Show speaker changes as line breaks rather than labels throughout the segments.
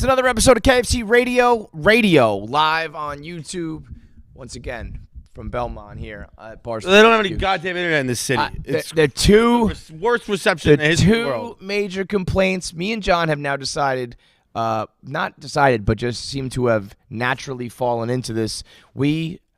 another episode of KFC Radio, live on YouTube. Once again, from Belmont here at Barstool.
They don't have any goddamn internet in this city. It's
the two
worst reception in the history of the world.
Two major complaints. Me and John have now decided, not decided, but just seem to have naturally fallen into this.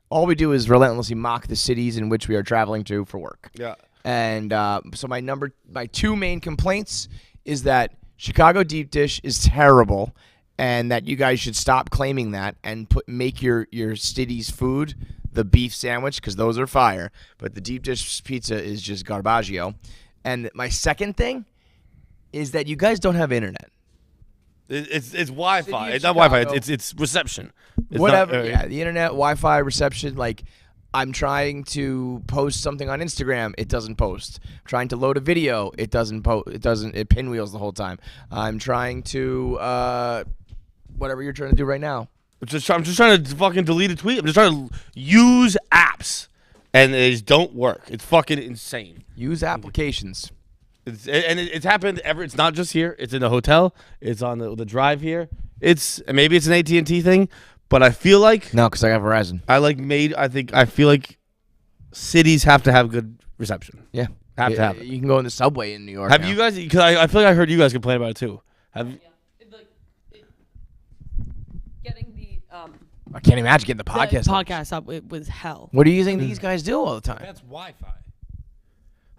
All we do is relentlessly mock the cities in which we are traveling to for work.
Yeah.
And so my two main complaints is that Chicago deep dish is terrible, and that you guys should stop claiming that and make your city's food the beef sandwich, because those are fire. But the deep dish pizza is just garbaggio. And my second thing is that you guys don't have internet.
It's Wi-Fi. It's not Wi-Fi. It's reception. It's
whatever. Yeah, the internet, Wi-Fi, reception. Like, I'm trying to post something on Instagram, it doesn't post. I'm trying to load a video, it doesn't post. It pinwheels the whole time. I'm trying to whatever you're trying to do right now.
I'm just trying to fucking delete a tweet. I'm just trying to use apps, and they just don't work. It's fucking insane.
Use applications.
It's happened It's not just here. It's in the hotel. It's on the drive here. Maybe it's an AT&T thing. But I feel like
no, because I got Verizon.
I feel like cities have to have good reception.
Yeah,
have to have it.
You can go in the subway in New York.
Have you guys? Because I feel like I heard you guys complain about it too.
Getting the
I can't imagine getting the
podcast up. It was hell.
What do you think these guys do all the time?
That's Wi-Fi.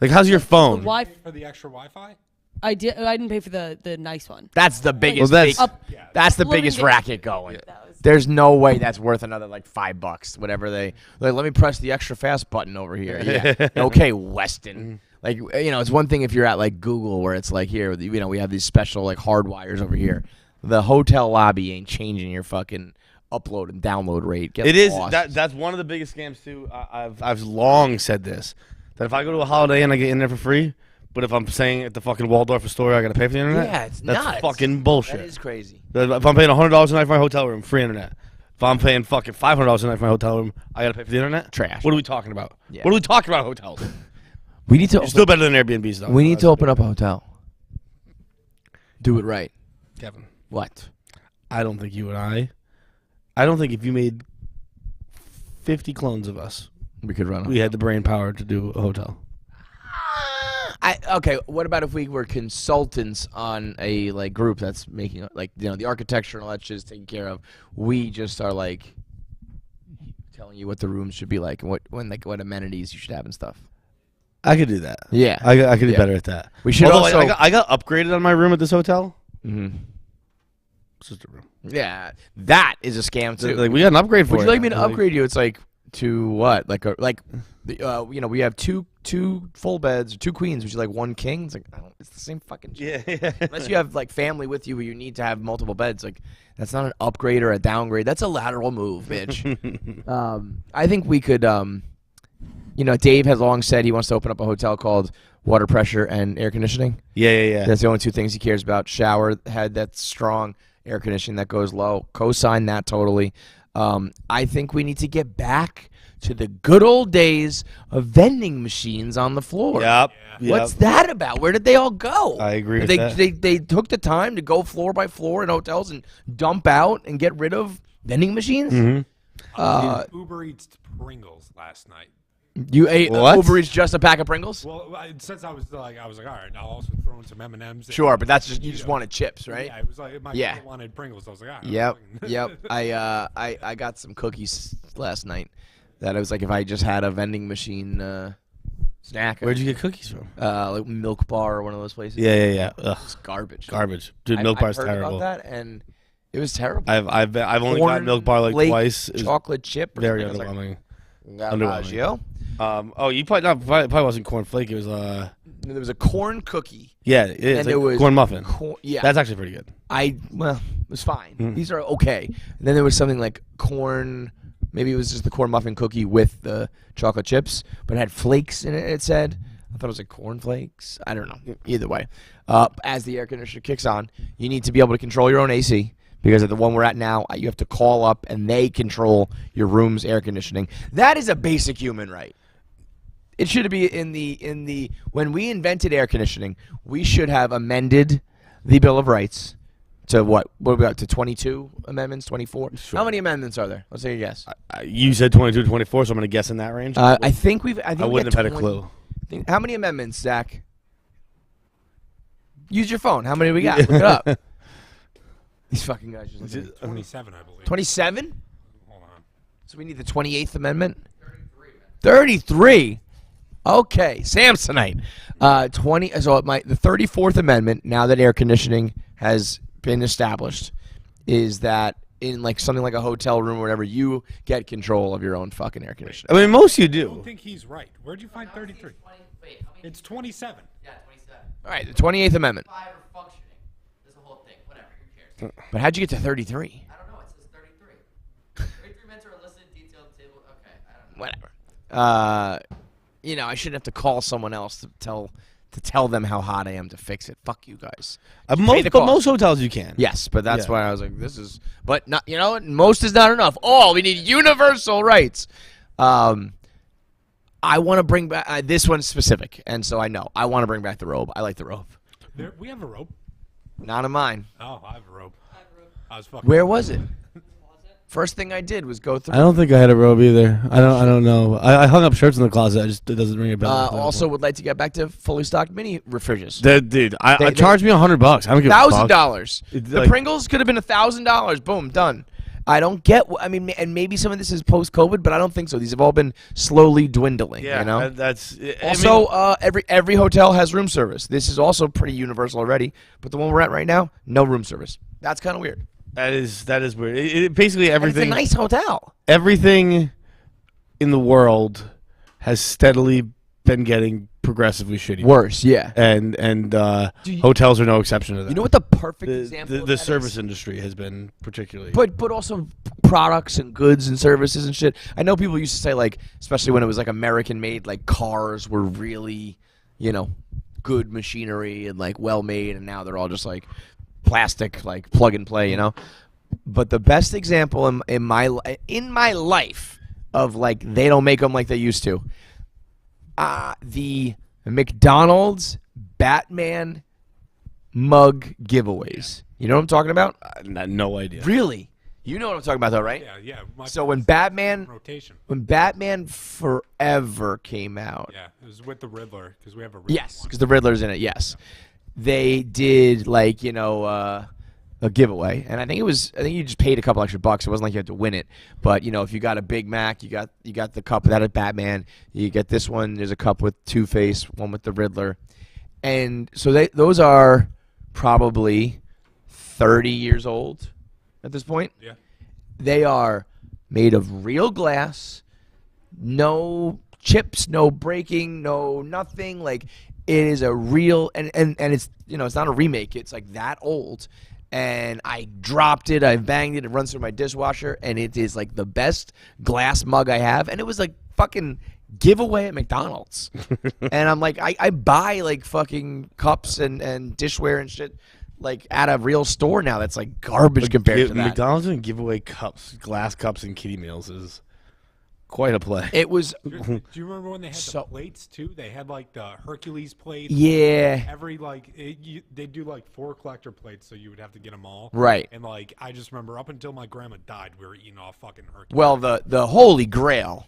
Like, how's your phone?
For the extra Wi-Fi?
I didn't pay for the nice one.
That's the biggest.
That's
the biggest racket going. There's no way that's worth another like $5. Whatever they like. Let me press the extra fast button over here. Yeah. Okay, Weston. Like, it's one thing if you're at like Google where it's like here. We have these special like hard wires over here. The hotel lobby ain't changing your fucking upload and download rate.
It is. That's one of the biggest scams too. I've long said this, that if I go to a Holiday Inn, I get in there for free. But if I'm staying at the fucking Waldorf Astoria, I gotta pay for the internet.
Yeah, that's
nuts. Fucking bullshit.
That is crazy.
If I'm paying $100 a night for my hotel room, free internet. If I'm paying fucking $500 a night for my hotel room, I gotta pay for the internet.
Trash.
What are we talking about?
Yeah.
What are we talking about? Hotels.
We need to.
It's still better than Airbnbs though.
We need to open up a hotel. Do it right,
Kevin.
What?
I don't think you and I don't think if you made 50 clones of us,
we could run.
We had the brain power to do a hotel.
Okay, what about if we were consultants on a like group that's making the architecture and all that shit is taken care of? We just are like telling you what the rooms should be like and what amenities you should have and stuff.
I could do that.
Yeah,
I could do better at that.
We should also.
I got upgraded on my room at this hotel.
Mm-hmm.
Sister room.
Yeah, that is a scam too.
Like, we got an upgrade for it.
Would you like me to upgrade you? It's like to what? We have two full beds or two queens. Would you like one king? It's like it's the same fucking shit.
Yeah.
Unless you have like family with you where you need to have multiple beds. Like that's not an upgrade or a downgrade. That's a lateral move, bitch. I think we could. Dave has long said he wants to open up a hotel called Water Pressure and Air Conditioning.
Yeah.
That's the only two things he cares about. Shower head that's strong, air conditioning that goes low. Co-sign that totally. I think we need to get back to the good old days of vending machines on the floor.
Yep.
What's that about? Where did they all go?
I agree with that.
They took the time to go floor by floor in hotels and dump out and get rid of vending machines?
Mm-hmm.
Uber Eats Pringles last night.
You ate Uber Eats just a pack of Pringles?
Well, since I was like, all right, I'll also throw in some M&Ms.
Sure, but that's just you just wanted chips, right?
Yeah, it was like my kid wanted Pringles. I was like, all right.
Yep. I got some cookies last night. That it was like if I just had a vending machine snack.
Where'd you get cookies from?
Like Milk Bar or one of those places.
Yeah. Ugh.
It's garbage.
Dude, Milk Bar's
I heard
terrible.
about that and it was terrible.
I've only got Milk Bar like twice.
Chocolate chip.
Very underwhelming.
Underwhelming.
You probably wasn't corn flake. It was
There was a corn cookie.
Yeah, it is.
And there was
corn muffin.
Yeah,
that's actually pretty good.
It was fine. These are okay. And then there was something like corn. Maybe it was just the corn muffin cookie with the chocolate chips, but it had flakes in it. It said. I thought it was like corn flakes. I don't know. Either way, as the air conditioner kicks on, you need to be able to control your own AC. Because at the one we're at now, you have to call up and they control your room's air conditioning. That is a basic human right. It should be in the when we invented air conditioning, we should have amended the Bill of Rights to what? What are we got to 22 amendments? 24?
Sure.
How many amendments are there? Let's take a guess.
You said 22 to 24, so I'm going to guess in that range.
I think we've. I
wouldn't have had a clue.
How many amendments, Zach? Use your phone. How many we got? Look it up. These fucking guys just.
27, I believe.
27?
Hold on.
So we need the 28th Amendment. 33. Okay, Samsonite. 20. So the 34th Amendment. Now that air conditioning has been established, is that in like something like a hotel room or whatever, you get control of your own fucking air conditioning.
I mean, most you
I don't
do.
think he's right. Where'd you find 33? It's 27.
Yeah, 27.
All right, the 28th Amendment.
5 are functioning. There's a whole thing. Whatever. Who cares?
But how'd you get to 33?
I don't know. It says 33. 33 minutes are listed in detailed table. Okay. I don't know.
Whatever. I shouldn't have to call someone else to tell them how hot I am to fix it. Fuck you guys. Pay the cost.
Most hotels you can.
Yes, but that's
Yeah.
why I was like, this is. But not. You know what? Most is not enough. Oh, we need universal rights. I want to bring back this one's specific, and so I know I want to bring back the robe. I like the robe.
We have a rope.
Not in mine.
Oh, I have a rope. I was fucking.
Where was it? First thing I did was go through.
I don't think I had a robe either. I don't know. I hung up shirts in the closet. It doesn't ring a bell.
Also, would like to get back to fully stocked mini refrigerators.
Dude, I charged me $100. I don't give a fuck.
$1,000.
It's
The
like-
Pringles could have been $1,000. Boom, done. I don't get. I mean, and maybe some of this is post-COVID, but I don't think so. These have all been slowly dwindling.
Yeah,
you know.
that's
Also, every hotel has room service. This is also pretty universal already. But the one we're at right now, no room service. That's kind of weird.
that is weird. It basically
And it's a
everything.
nice hotel.
Everything in the world has steadily been getting progressively shitty.
Worse, yeah.
And hotels are no exception to that.
You know what the perfect example
the
of that
service
is?
industry has been particularly.
But also products and goods and services and shit. I know people used to say, like, especially when it was like American made, like cars were really, good machinery and like well made, and now they're all just like plastic, like plug and play, But the best example in my life of like they don't make them like they used to. The McDonald's Batman mug giveaways. You know what I'm talking about?
No idea.
Really? You know what I'm talking about, though, right?
Yeah.
So when Batman Forever came out,
Yeah, it was with the Riddler because we have a Riddler.
yes, because the Riddler's in it. Yes, they did like a giveaway, and I think you just paid a couple extra bucks. It wasn't like you had to win it, but if you got a Big Mac, you got the cup that had Batman. You get this one. There's a cup with Two-Face, one with the Riddler, and so those are probably 30 years old at this point.
Yeah.
They are made of real glass, no chips, no breaking, no nothing. Like it is a real and it's it's not a remake. It's like that old. And I dropped it, I banged it, it runs through my dishwasher, and it is like the best glass mug I have. And it was like fucking giveaway at McDonald's. And I'm like, I buy like fucking cups and dishware and shit like at a real store now that's like garbage compared to that.
McDonald's and give away cups, glass cups, and kiddie meals is quite a play.
It was
Do you remember when they had
So-
the plates too? They had like the Hercules plates.
yeah.
Every they do like 4 collector plates, so you would have to get them all.
Right.
And like I just remember up until my grandma died, we were eating off fucking Hercules.
Well, the holy grail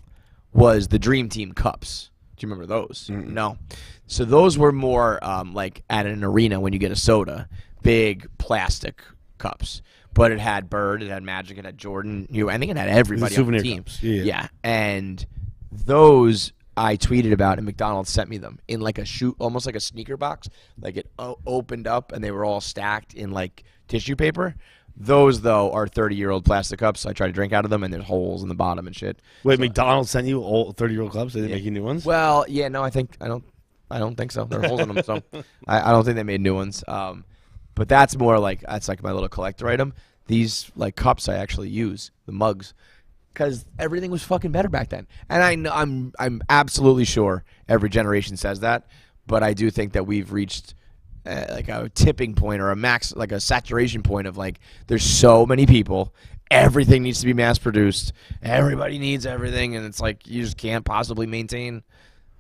was the Dream Team cups. Do you remember those? No. So those were more like at an arena when you get a soda, big plastic cups. But it had Bird, it had Magic, it had Jordan. I think it had everybody on the
souvenir
team.
cups. Yeah.
And those I tweeted about, and McDonald's sent me them in like a shoe, almost like a sneaker box. Like it opened up, and they were all stacked in like tissue paper. Those though are 30-year-old plastic cups. I try to drink out of them, and there's holes in the bottom and shit.
Wait, McDonald's sent you old 30-year-old cups? They didn't make you new ones?
Well, yeah, no, I don't think so. There are holes in them, so I don't think they made new ones. But that's more like that's like my little collector item. These like cups I actually use, the mugs, because everything was fucking better back then. And I know I'm absolutely sure every generation says that, but I do think that we've reached like a tipping point or a max, like a saturation point of like there's so many people, everything needs to be mass produced, everybody needs everything, and it's like you just can't possibly maintain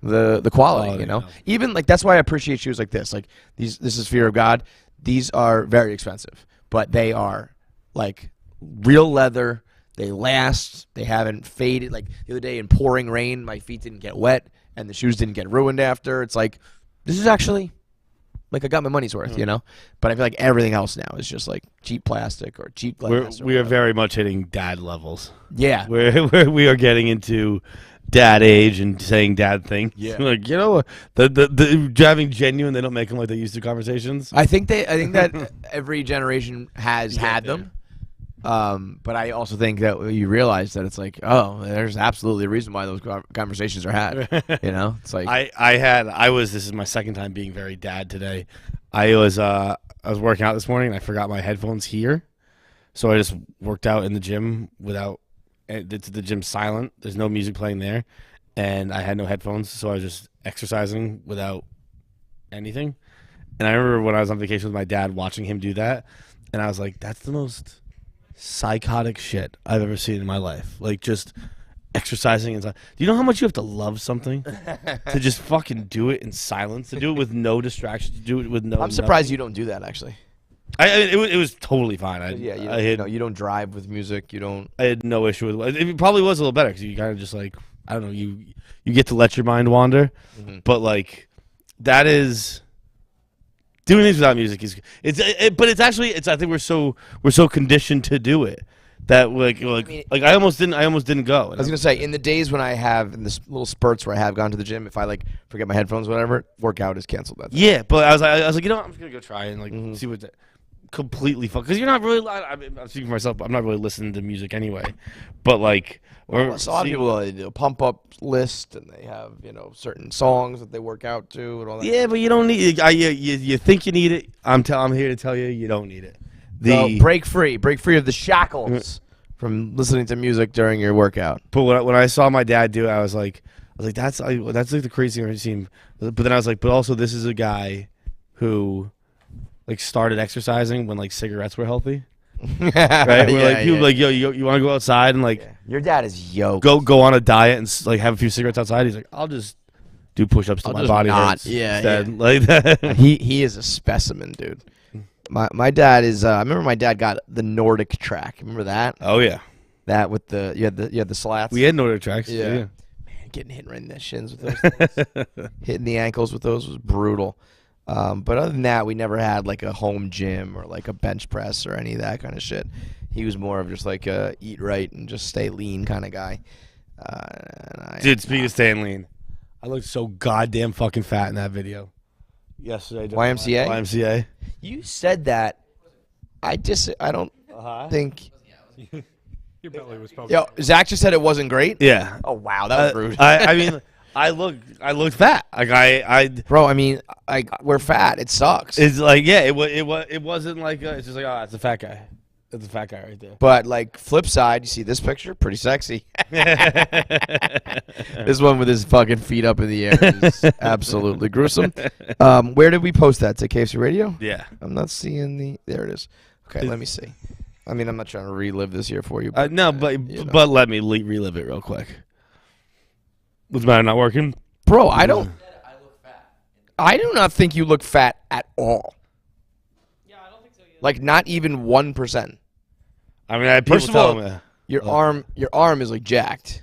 the quality, you know.
No.
Even like that's why I appreciate shoes like this. Like this is Fear of God. These are very expensive, but they are like real leather. They last. They haven't faded. Like the other day in pouring rain, my feet didn't get wet and the shoes didn't get ruined after. It's like, this is actually, like, I got my money's worth, you know? But I feel like everything else now is just like cheap plastic or cheap glass.
We are very much hitting dad levels.
Yeah.
We are getting into dad age and saying dad things.
Yeah.
Like, you know, the having genuine, they don't make them like they used to conversations.
I think that every generation has had them. But I also think that you realize that it's like, oh, there's absolutely a reason why those conversations are had. You know, it's like
this is my second time being very dad today. I was working out this morning and I forgot my headphones here, so I just worked out in the gym without the gym's silent. There's no music playing there, and I had no headphones, so I was just exercising without anything. And I remember when I was on vacation with my dad, watching him do that, and I was like, that's the most psychotic shit I've ever seen in my life. Like, just exercising inside. Do you know how much you have to love something to just fucking do it in silence, to do it with no distractions, to do it with no...
I'm surprised you don't do that, actually.
It was totally fine.
You don't drive with music. You don't...
I had no issue with it. It probably was a little better because you kind of just like, I don't know, you get to let your mind wander. Mm-hmm. But like, that is... Doing things without music is but it's actually I think we're so conditioned to do it that I almost didn't go.
I was gonna say, in the days when I have, in the little spurts where I have gone to the gym, if I like forget my headphones, whatever, workout is canceled.
Yeah, but I was like, you know what? I'm just gonna go try and like see what that completely fuck, because you're not really. I'm speaking for myself, but I'm not really listening to music anyway. But like,
a lot of people they do a pump up list and they have, you know, certain songs that they work out to and all that.
Yeah, but you don't need it. You think you need it. I'm here to tell you, you don't need it.
Break free of the shackles from listening to music during your workout.
But when I saw my dad do it, I was like that's like the craziest thing I've ever seen. But then I was like, but also this is a guy who like started exercising when like cigarettes were healthy. Right? Like, yo, you want to go outside and like
your dad is yoked.
Go on a diet and like have a few cigarettes outside. He's like, I'll just do push-ups till my body hurts. Instead. Like that.
He is a specimen, dude. My dad is. I remember my dad got the Nordic track. Remember that?
Oh yeah.
That with you had the slats.
We had Nordic tracks.
Yeah. Man, getting hit right in the shins with those things. Hitting the ankles with those was brutal. But other than that, we never had like a home gym or like a bench press or any of that kind of shit. He was more of just like a eat right and just stay lean kind of guy.
Dude, speaking of staying lean, I looked so goddamn fucking fat in that video yesterday.
YMCA?
YMCA.
You said that. I don't think.
Your belly was probably.
Yo, Zach just said it wasn't great.
Yeah.
Oh wow, that was rude.
I mean, I looked fat. Like
bro. I mean, like we're fat. It sucks.
It's like it wasn't like it's just like, oh, that's a fat guy. That's a fat guy right there.
But like flip side, you see this picture, pretty sexy. This one with his fucking feet up in the air is absolutely gruesome. Where did we post that? To KFC Radio?
Yeah.
I'm not seeing there it is. Okay, let me see. I mean, I'm not trying to relive this here for you.
But, but let me relive it real quick. Was mine not working?
Bro, I do not think you look fat at all.
Yeah, I don't think so either.
Like not even 1%.
I mean, I had people
First of all,
tell me.
your arm is like jacked.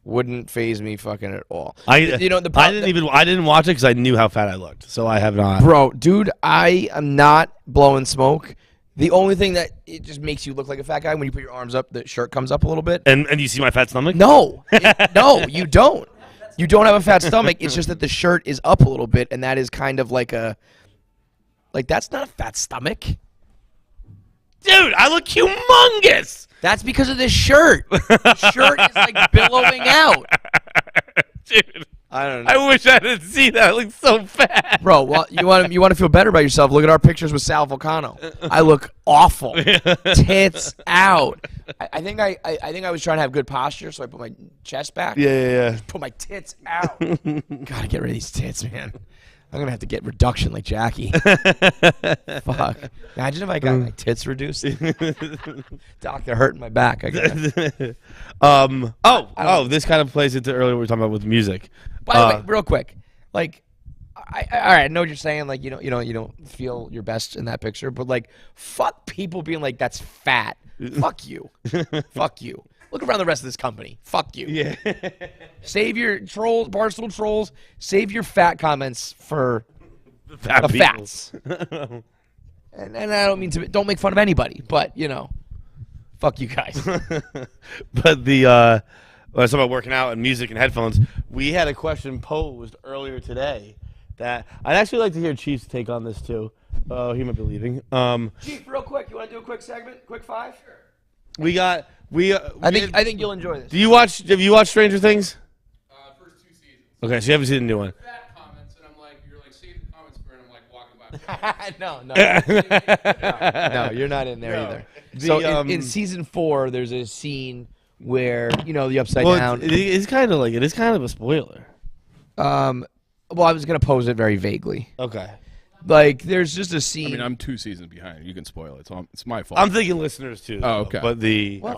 Wouldn't phase me fucking at all.
I didn't watch it because I knew how fat I looked, so I have not.
Bro, dude, I am not blowing smoke. The only thing that it just makes you look like a fat guy when you put your arms up, the shirt comes up a little bit.
And you see my fat stomach?
No, no, you don't. You don't have a fat stomach. It's just that the shirt is up a little bit, and that is kind of like that's not a fat stomach.
Dude, I look humongous.
That's because of this shirt. The shirt is like billowing out.
Dude,
I don't know.
I wish I didn't see that. I look so fat.
Bro, well, you want to feel better about yourself, look at our pictures with Sal Volcano. I look awful. Tits out. I think I was trying to have good posture, so I put my chest back.
Yeah.
Put my tits out. Gotta get rid of these tits, man. I'm going to have to get reduction like Jackie. Fuck. Imagine if I got my tits reduced. Doc, they're hurting my back. I guess.
This kind of plays into earlier we were talking about with music.
By the way, real quick, like, all right, I know what you're saying. Like you don't feel your best in that picture, but like fuck people being like that's fat. Fuck you, fuck you. Look around the rest of this company. Fuck you.
Yeah.
Save your trolls, Barstool trolls. Save your fat comments for the
people.
fats. and I don't mean to. Don't make fun of anybody, but fuck you guys.
But the when I was talking about working out and music and headphones, we had a question posed earlier today that I'd actually like to hear Chief's take on this too. He might be leaving.
Chief, real quick, you want to do a quick segment? Quick five? Sure.
I
think you'll enjoy this.
Have you watched Stranger Things?
First 2 seasons.
Okay, so you haven't seen the new one.
Fat comments, and I'm like, you're like, save the comments for, and I'm like walking by.
No, you're not in there either. So in season 4, there's a scene where the upside down.
It is kind of a spoiler.
Well, I was gonna pose it very vaguely.
Okay.
Like, there's just a scene.
I mean, I'm 2 seasons behind. You can spoil it. It's my fault.
I'm thinking listeners too.
Oh, okay.
But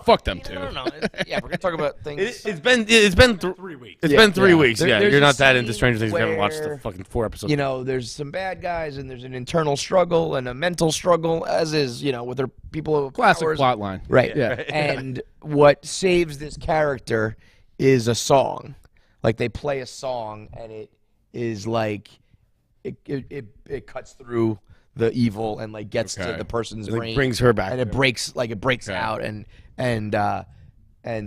fuck them too.
No. Yeah, we're gonna talk about things.
It's been
3 weeks.
It's been 3 weeks.
There's
You're
a
not that into
scene
Stranger Things. You haven't
where,
watched the fucking 4 episodes.
There's some bad guys and there's an internal struggle and a mental struggle, as is with their people.
Classic
powers.
plot line.
Right.
Yeah.
And what saves this character is a song. Like, they play a song and it is like it cuts through the evil and like gets to the person's
It, like,
brain,
brings her back
and it
to
breaks out and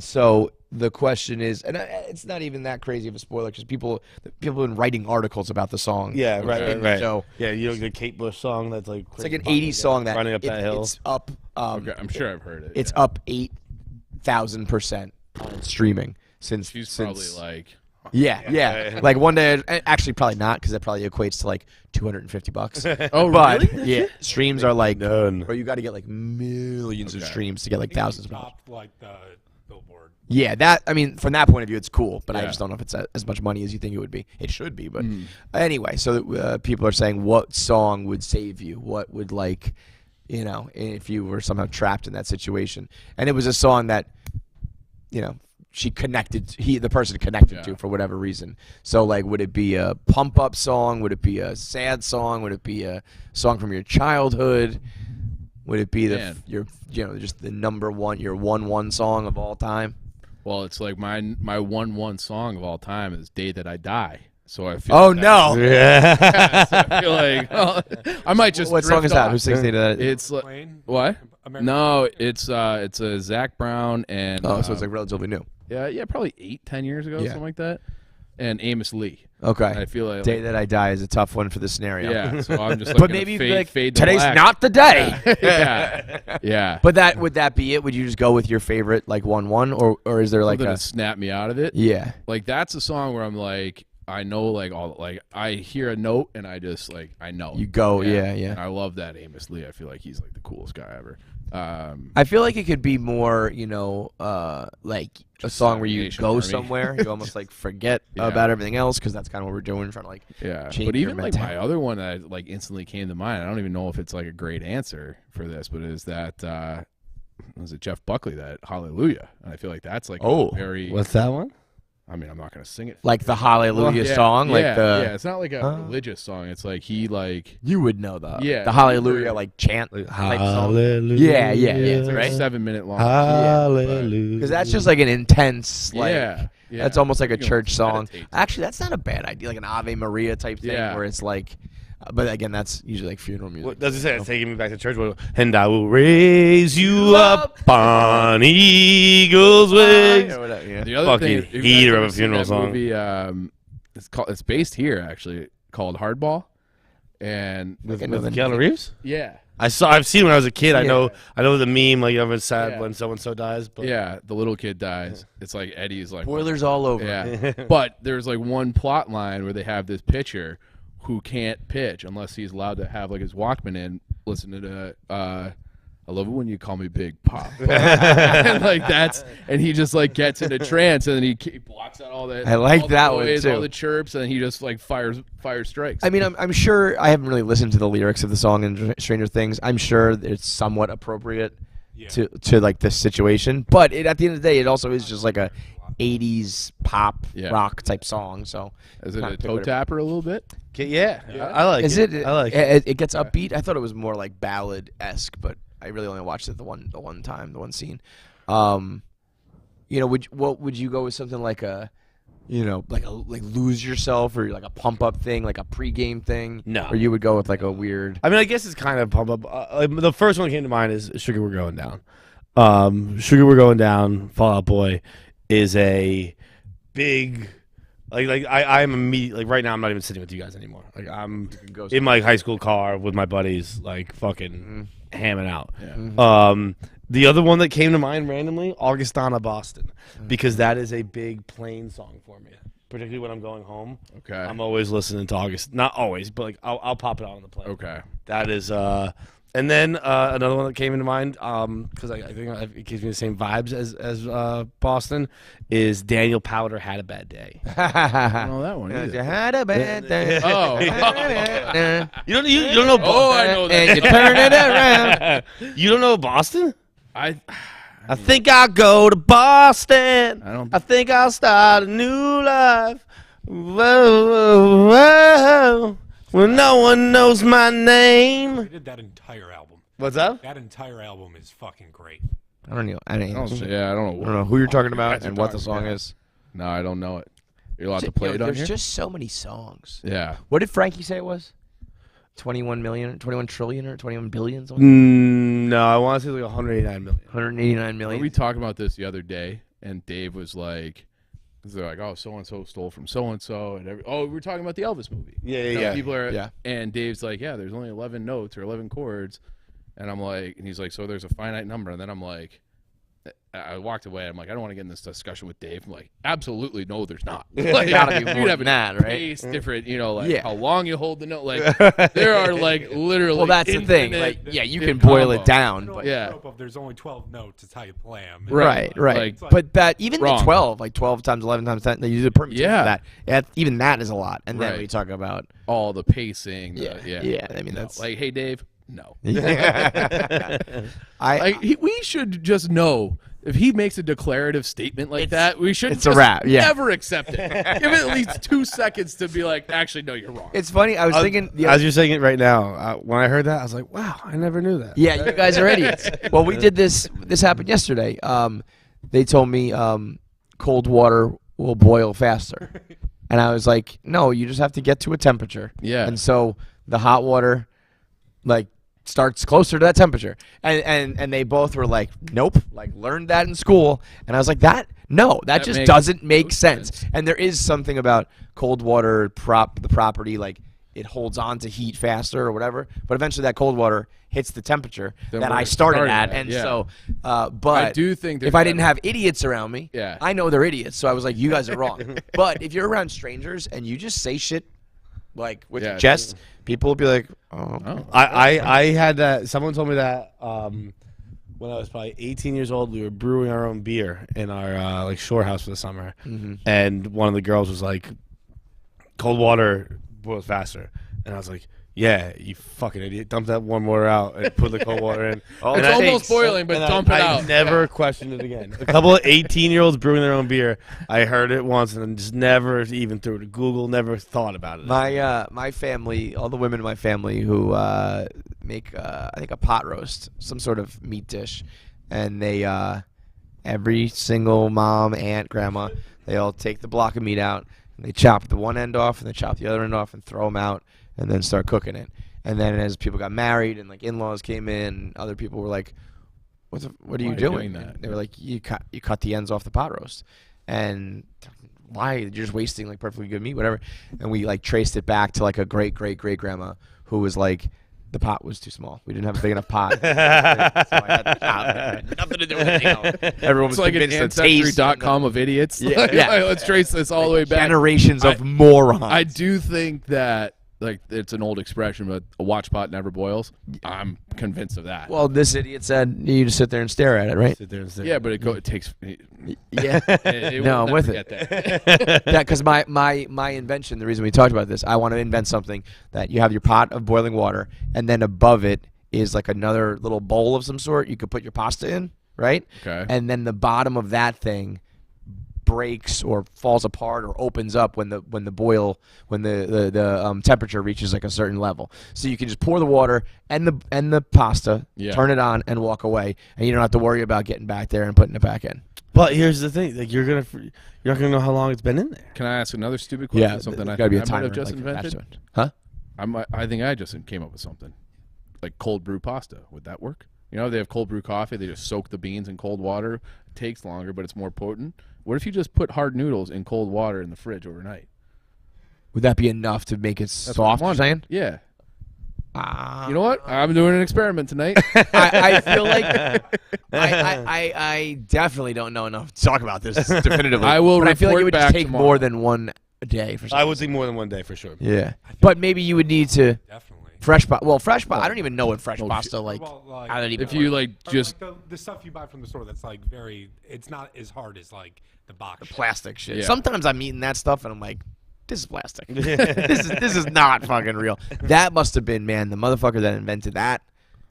so the question is, and it's not even that crazy of a spoiler because people have been writing articles about the song.
Yeah, right.
So
yeah, the Kate Bush song that's like
it's like an '80s song that
running up that hill.
It's up.
Okay, I'm sure I've heard it.
It's up 8,000% on streaming since.
She's probably like.
Yeah. Like one day, actually probably not because that probably equates to like $250.
Oh,
but
really?
yeah, streams are like,
None.
or you got to get like millions of streams to get like thousands of dollars.
Top like the billboard.
Yeah, from that point of view, it's cool, but I
Yeah.
just don't know if it's as much money as you think it would be. It should be, but anyway. So people are saying, what song would save you? What would if you were somehow trapped in that situation? And it was a song that, the person connected to for whatever reason. So like, would it be a pump up song? Would it be a sad song? Would it be a song from your childhood? Would it be just the number one, your 1-1 song of all time?
Well, it's like my 1-1 song of all time is "Day That I Die." So I feel.
Oh
like
no!
Yeah, so I feel like I might just.
What song is that?
off.
Who sings that?
It's like
Wayne?
what?
American
No, it's a Zach Brown and.
So it's like relatively new.
Yeah, probably 8-10 years ago, something like that. And Amos Lee.
Okay.
I feel like
Day That I Die is a tough one for the scenario.
Yeah, so I'm just like,
but
gonna
maybe
fade to
today's
black.
not the day.
Yeah.
But would that be it? Would you just go with your favorite like 1-1, or is there like
Something to snap me out of it.
Yeah.
Like that's a song where I'm like, I know I hear a note and I just like I know.
You go, yeah.
And I love that Amos Lee. I feel like he's like the coolest guy ever.
I feel like it could be more, like a song where you
Nation
go
Army.
somewhere, you almost like forget about everything else because that's kind of what we're doing, trying to like change
but
your
even like
mentality.
my other one that like instantly came to mind, I don't even know if it's like a great answer for this, but is that was it Jeff Buckley, that Hallelujah? And I feel like that's like a very.
What's that one?
I mean, I'm not gonna sing it.
Like the Hallelujah song, like the
it's not like a religious song. It's like he like
you would know the
Yeah.
Hallelujah like chant type song.
Hallelujah.
Yeah.
it's like
right?
7-minute long.
Hallelujah.
Because that's just like an intense like.
Yeah.
That's almost like a
You can
church song.
meditate.
Actually, that's not a bad idea, like an Ave Maria type thing,
Yeah.
where it's like, but again, that's usually like funeral music.
What does it say? It's taking me back to church. And I will raise you up on eagle's wings.
Yeah, whatever, yeah.
The other
Fucking
thing, if you
heater
guys
of a
ever seen
funeral
that
song.
Movie, it's based here actually, called Hardball, and
With
I know the
Keanu
name.
Reeves?
yeah,
I've seen it when I was a kid. I
Yeah.
know the meme, like I'm sad
Yeah.
when so and so dies. But
yeah, the little kid dies. It's like Eddie's like
Boilers all over.
Yeah, but there's like one plot line where they have this pitcher who can't pitch unless he's allowed to have like his Walkman in, listen to the I love it when you call me Big Pop. and like and he just like gets in a trance and then he blocks out all that.
I like
all the
that one,
noise,
too.
all the chirps, and then he just like fires strikes.
I mean, I'm sure I haven't really listened to the lyrics of the song in Stranger Things. I'm sure it's somewhat appropriate to like this situation, but at the end of the day, it also is just like a '80s pop
Yeah.
rock type song. So
Is it
kinda
a
pick
toe
whatever.
tapper a little bit?
Yeah, I like
Is
it.
it?
I like it.
It gets upbeat. I thought it was more like ballad esque, but I really only watched it the one time, the one scene. What would you go with something like a, like lose yourself or like a pump up thing, like a pregame thing?
No.
Or you would go with like a weird.
I mean, I guess it's kind of pump up. The first one that came to mind is "Sugar We're Going Down." "Sugar We're Going Down," Fall Out Boy, is a big. I'm immediately right now. I'm not even sitting with you guys anymore. Like I'm in my high school car with my buddies, like fucking hamming out.
Yeah.
The other one that came to mind randomly, "Augustana, Boston," because that is a big plane song for me. Particularly when I'm going home.
Okay.
I'm always listening to August. Not always, but like I'll pop it on the plane.
Okay.
That is and then another one that came into mind because I think it gives me the same vibes as Boston is Daniel Powder, "Had a Bad Day."
I don't know that one
You
either.
had a bad day.
Oh.
You don't know
Oh, I know that.
And you turn it around.
You don't know Boston?
I
think I'll go to Boston.
I don't-
I think I'll start a new life. Whoa, whoa, whoa. When no one knows my name.
They did that entire album.
What's up?
That entire album is fucking great.
I don't know. I don't know
I don't know.
who you're talking about
Guys are
and what the
talking
song
about.
is.
No, I don't know it. You're allowed to play it on
There's
here?
just so many songs.
Yeah.
What did Frankie say it was? 21 million, 21 trillion, or 21 billion? Something?
No, I want to say like 189 million.
189 million.
We talked about this the other day, and Dave was like, they're like, oh, so-and-so stole from so-and-so. We were talking about the Elvis movie.
Yeah.
People are,
Yeah.
And Dave's like, yeah, there's only 11 notes or 11 chords. And I'm like, and he's like, so there's a finite number. And then I'm like, I walked away. I'm like, I don't want to get in this discussion with Dave. I'm like, absolutely no, there's not. Like,
gotta be more
you'd have
than that, right?
pace, different, like
Yeah.
how long you hold the note. Like there are like literally.
Well, that's the thing.
infinite
Like, yeah, you can boil it
combos.
down,
The
but
Yeah.
trope of there's only 12 notes. It's how you play them.
right.
Like,
But that even
Wrong.
the 12, like 12 times 11 times 10, they use a permutation
Yeah.
for that. Yeah, even that is a lot. And then
Right.
we talk about
all the pacing.
yeah. I mean,
No.
that's
Like, hey, Dave, no.
I
We should just know if he makes a declarative statement like that, we should
it's a
just
wrap, yeah.
never accept it. Give it at least 2 seconds to be like, actually, no, you're wrong.
It's funny. I was thinking.
As you're saying it right now, when I heard that, I was like, wow, I never knew that.
Yeah, you guys are idiots. Well, we did this. This happened yesterday. They told me cold water will boil faster, and I was like, no, you just have to get to a temperature.
Yeah.
And so the hot water, like, starts closer to that temperature, and they both were like, nope, like learned that in school, and I was like, that just
makes
doesn't make
no
sense.
sense.
And there is something about cold water the property, like it holds on to heat faster or whatever, but eventually that cold water hits the temperature
Then
that
where
I
it
started
started
at,
at,
and
yeah.
so but
I do think
if
there's
I didn't
that-
have idiots around me,
Yeah.
I know they're idiots, so I was like, you guys are wrong. But if you're around strangers and you just say shit like with
Yeah,
your chest, people will be like, oh.
Oh.
I had that. Someone told me that when I was probably 18 years old. We were brewing our own beer in our like shore house for the summer, and one of the girls was like, "Cold water boils faster," and I was like, "Yeah, you fucking idiot! Dump that warm water out and put the cold water in."
Oh,
It's
and
almost boiling, but
and
dump it
I
out.
never questioned it again. A couple of 18-year-olds brewing their own beer. I heard it once and then just never even threw it to Google. Never thought about it.
My family, all the women in my family who make I think a pot roast, some sort of meat dish, and they every single mom, aunt, grandma, they all take the block of meat out and they chop the one end off and they chop the other end off and throw them out and then start cooking it. And then as people got married and like in-laws came in, other people were like, what are
Why
you
are you
doing?
doing that?
And they were like, you cut the ends off the pot roast. And why? You're just wasting like perfectly good meat, whatever. And we like traced it back to like a great grandma who was like, the pot was too small. We didn't have a big enough pot. So I had the pot. Nothing to do with anything else. Everyone was
It's like an
convinced the taste and
Ancestry.com of idiots.
Yeah,
Like,
yeah.
let's trace this all the way back.
generations of morons.
I do think that, like, it's an old expression, but a watch pot never boils. I'm convinced of that.
Well, this idiot said you just sit there and stare at it, right?
Sit there and say,
yeah, but it takes.
Yeah. No, I'm with it.
That.
Yeah, because my invention, the reason we talked about this, I want to invent something that you have your pot of boiling water, and then above it is like another little bowl of some sort you could put your pasta in, right?
Okay.
And then the bottom of that thing breaks or falls apart or opens up when the temperature reaches like a certain level. So you can just pour the water and the pasta, turn it on, and walk away, and you don't have to worry about getting back there and putting it back in.
But here's the thing: like you're not gonna know how long it's been in there.
Can I ask another stupid question?
Yeah,
Something I
gotta be a
might have
timer
just
like attached to
invented.
it. Huh?
I think I just came up with something like cold brew pasta. Would that work? You know, they have cold brew coffee. They just soak the beans in cold water. It takes longer, but it's more potent. What if you just put hard noodles in cold water in the fridge overnight?
Would that be enough to make it soft? You're saying?
Yeah. You know what? I'm doing an experiment tonight.
I feel like I definitely don't know enough to talk about this definitively.
I will
but I feel like it would
report
just
back
take
tomorrow.
more than one day for.
I would think more than one day for sure.
Yeah, but maybe you would need to
Definitely.
fresh pasta. Well, fresh pasta. I don't even know what fresh
Oh,
pasta like.
Well, like,
I don't even.
If you like
or
just
like the stuff you buy from the store that's like it's not as hard as like the box. shit.
plastic shit.
Yeah.
Sometimes I'm eating that stuff and I'm like, this is plastic. this is not fucking real. That must have been, man, the motherfucker that invented that.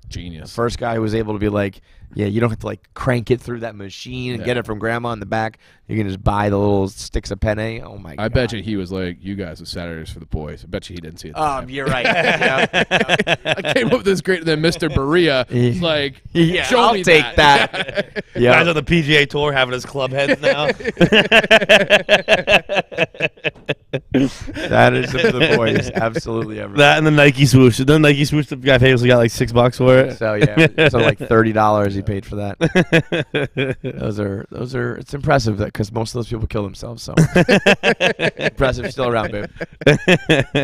genius.
First guy who was able to be like, yeah, you don't have to like crank it through that machine and get it from grandma in the back. You can just buy the little sticks of penne. Oh my god.
I bet you he was like, you guys are Saturdays for the boys. I bet you he didn't see it.
You're right. Yeah.
I came up with this great. Then Mr. Berea was like,
Yeah,
show
I'll
me
take that. Yeah.
Guys on the PGA Tour having his club heads now.
That is for the boys. Absolutely everything.
That and the Nike swoosh. The Nike swoosh, the guy famously got like $6 for it.
So yeah, so like $30 he paid for that. Those are. It's impressive that because most of those people kill themselves. So impressive, still around, babe.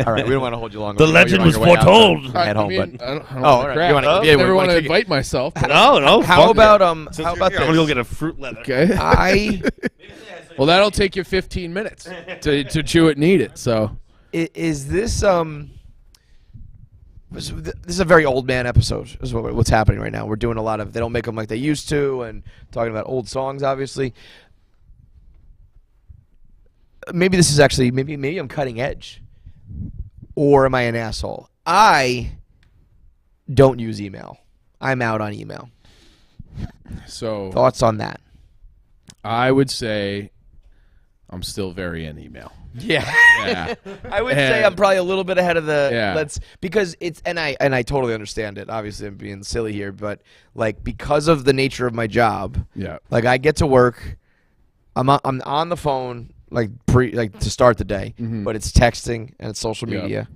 All right, we don't want to hold you long.
The legend was foretold.
At home,
I
but
don't
Oh, all right.
crap.
You wanna-
I
yeah,
never
we
want
wanna
to
kick it.
invite myself. but-
No.
how
fuck
about
it.
how about
I'm gonna go
this?
get a fruit leather.
Okay.
I
Well, that'll take you 15 minutes to chew it and eat it. So
is this this is a very old man episode. Is what's happening right now. We're doing a lot of. They don't make them like they used to, and talking about old songs, obviously. Maybe this is actually maybe I'm cutting edge, or am I an asshole? I don't use email. I'm out on email.
so
Thoughts on that?
I would say I'm still very in email.
Yeah.
Yeah.
I would say I'm probably a little bit ahead of the
Yeah.
because it's and I totally understand it. Obviously I'm being silly here, but like because of the nature of my job,
Yeah.
like I get to work, I'm on the phone like to start the day, but it's texting and it's social
Yeah.
media.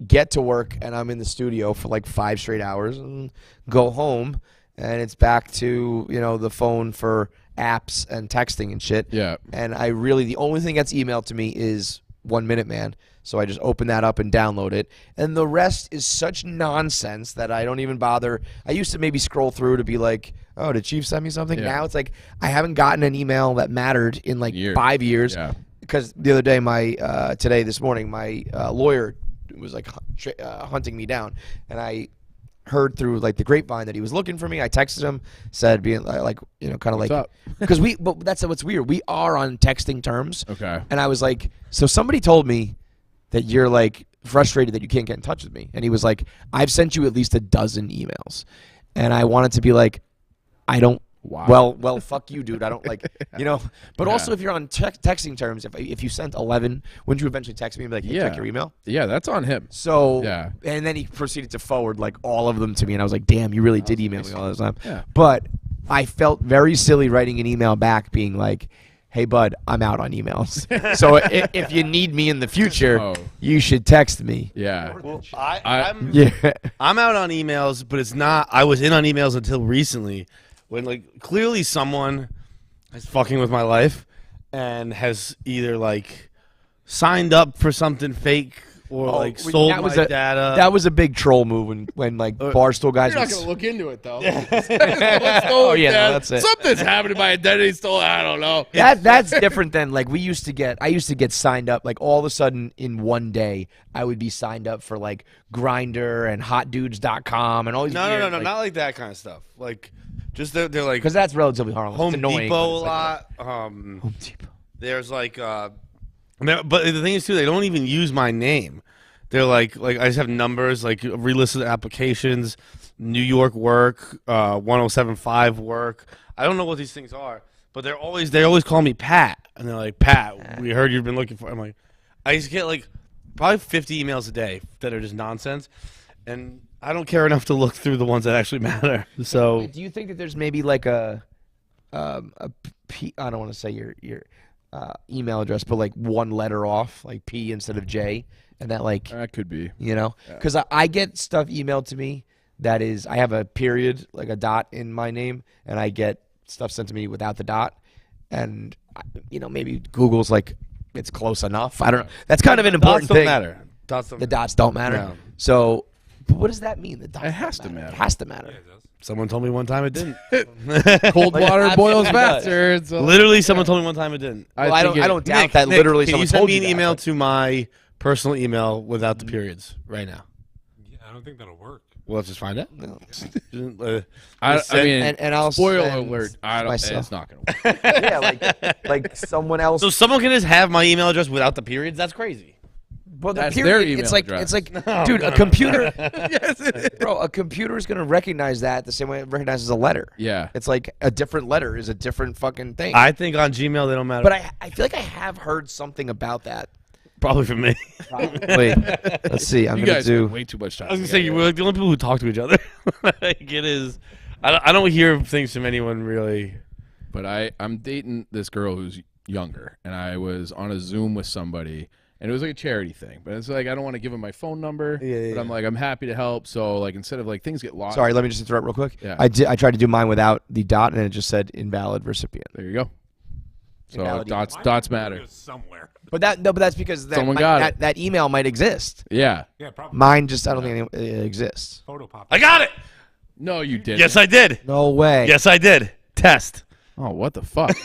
Get to work and I'm in the studio for like 5 straight hours and go home and it's back to, the phone for apps and texting and shit.
Yeah.
And the only thing that's emailed to me is 1 Minute Man. So I just open that up and download it. And the rest is such nonsense that I don't even bother. I used to maybe scroll through to be like, oh, did Chief send me something?
Yeah.
Now it's like I haven't gotten an email that mattered in like 5 years.
Yeah.
Because the other day, this morning, my lawyer was like hunting me down. And I heard through like the grapevine that he was looking for me. I texted him, said being like, kind of
What's
like,
up?
because but that's what's weird. We are on texting terms.
Okay.
And I was like, so somebody told me that you're like frustrated that you can't get in touch with me. And he was like, I've sent you at least 12 emails. And I wanted to be like, I don't.
Wow.
Well, fuck you, dude. I don't like, But also, if you're on texting terms, if you sent 11, wouldn't you eventually text me and be like, hey, check your email?
Yeah, that's on him.
So,
Yeah.
and then he proceeded to forward like all of them to me, and I was like, damn, you really did email me all the time.
Yeah.
But I felt very silly writing an email back being like, hey, bud, I'm out on emails. So if you need me in the future, you should text me.
Yeah.
Well,
Yeah.
I'm out on emails, but it's not. I was in on emails until recently, when like clearly someone is fucking with my life and has either like signed up for something fake or like sold my data.
That was a big troll move when like Barstool guys.
You're not gonna look into it though.
Oh yeah, no, that's it.
Something's happened to my identity stolen. I don't know.
That's different than like I used to get signed up like all of a sudden in one day I would be signed up for like Grindr and HotDudes.com and all these.
No, not like that kind of stuff. Like just they're like
because that's relatively harmless.
Home
it's annoying,
Depot a
but it's
lot.
like,
Home Depot. There's like but the thing is too, they don't even use my name. They're like I just have numbers like relisted applications, New York work, 1075 work. I don't know what these things are, but they always call me Pat, and they're like, Pat, we heard you've been looking for. I'm like, I used to get like probably 50 emails a day that are just nonsense, and I don't care enough to look through the ones that actually matter. So,
Do you think that there's maybe like I don't want to say your email address, but like one letter off, like P instead of J, and that like
That could be.
you know, because I get stuff emailed to me that is I have a period, like a dot in my name, and I get stuff sent to me without the dot, and you know maybe Google's like it's close enough. I don't know. That's kind of an important
dots don't
thing.
matter. Dots don't
The dots don't matter.
No.
So, but what does that mean? The dots
It has
don't
to matter.
It has to matter.
Yeah, it does.
Someone told me one time it didn't.
Cold
Like,
water
it
boils
absolutely does.
faster. So
Literally, someone told me one time it didn't.
Well, I
think
don't doubt
Nick,
that. Literally,
can
someone
you send
told
me
you
an
that,
email
but-
to my personal email without the periods right now?
Yeah, I don't think that'll work.
Well, let's just find out.
No.
I mean,
and I'll
spoiler
send
alert. I don't.
myself.
It's not gonna work.
Yeah, like someone else.
So someone can just have my email address without the periods? That's crazy.
Well, the
That's
period,
their email
it's like
address.
it's like,
No,
dude,
no,
a
no.
computer,
Yes, it is.
bro, a computer is gonna recognize that the same way it recognizes a letter.
Yeah.
It's like a different letter is a different fucking thing.
I think on Gmail they don't matter.
But I feel like I have heard something about that.
Probably for me.
Wait, let's see. I'm
You
gonna
guys
do.
spend way too much time.
I was gonna say you were like the only people who talk to each other. Like it is. I don't hear things from anyone really.
But I'm dating this girl who's younger, and I was on a Zoom with somebody, and it was like a charity thing. But it's like I don't want to give him my phone number.
Yeah,
But I'm like I'm happy to help. So like instead of like things get lost.
Sorry, let me just interrupt real quick.
Yeah.
I tried to do mine without the dot, and it just said invalid recipient.
There you go. So
Invalid
dots
Mine
dots
probably
matter.
goes somewhere.
But that's because
Someone got it.
that email might exist.
Yeah.
Yeah, probably.
Mine just I don't think it exists.
Photo pop.
I got it.
No, you didn't.
Yes, I did.
No way.
Yes, I did. Test.
Oh, what the fuck?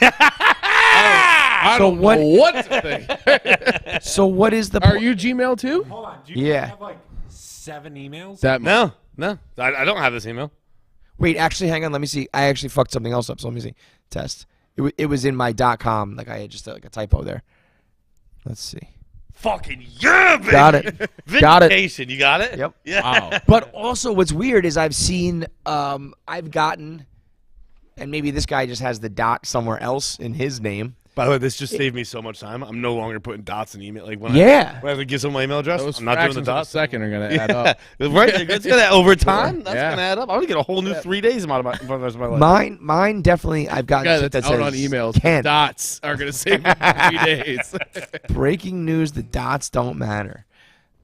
I
So
don't
what-
know what to think.
So what is the?
Are you Gmail too?
Hold on. Do you
Yeah.
have like 7 emails?
That
No. I don't have this email.
Wait, actually, hang on. Let me see. I actually fucked something else up. So let me see. Test. It was in my .com. Like I had just like a typo there. Let's see.
Fucking yeah, baby.
Got it. Got it.
Vindication. You got it?
Yep.
Yeah.
Wow.
But also, what's weird is I've seen, I've gotten, and maybe this guy just has the dot somewhere else in his name.
By the way, this just saved me so much time. I'm no longer putting dots in email. Like when
Yeah.
I have to give someone my email address,
Those
I'm not doing the
fractions of a
dots.
second are gonna
Yeah.
add up.
Right? It's gonna over time. That's
Yeah.
gonna add up. I'm gonna get a whole new 3 days out of my rest of my life.
Mine definitely. I've gotten
Guy
shit
that's
that
out
says
on emails.
Ken.
Dots are gonna save you 3 days.
Breaking news: the dots don't matter.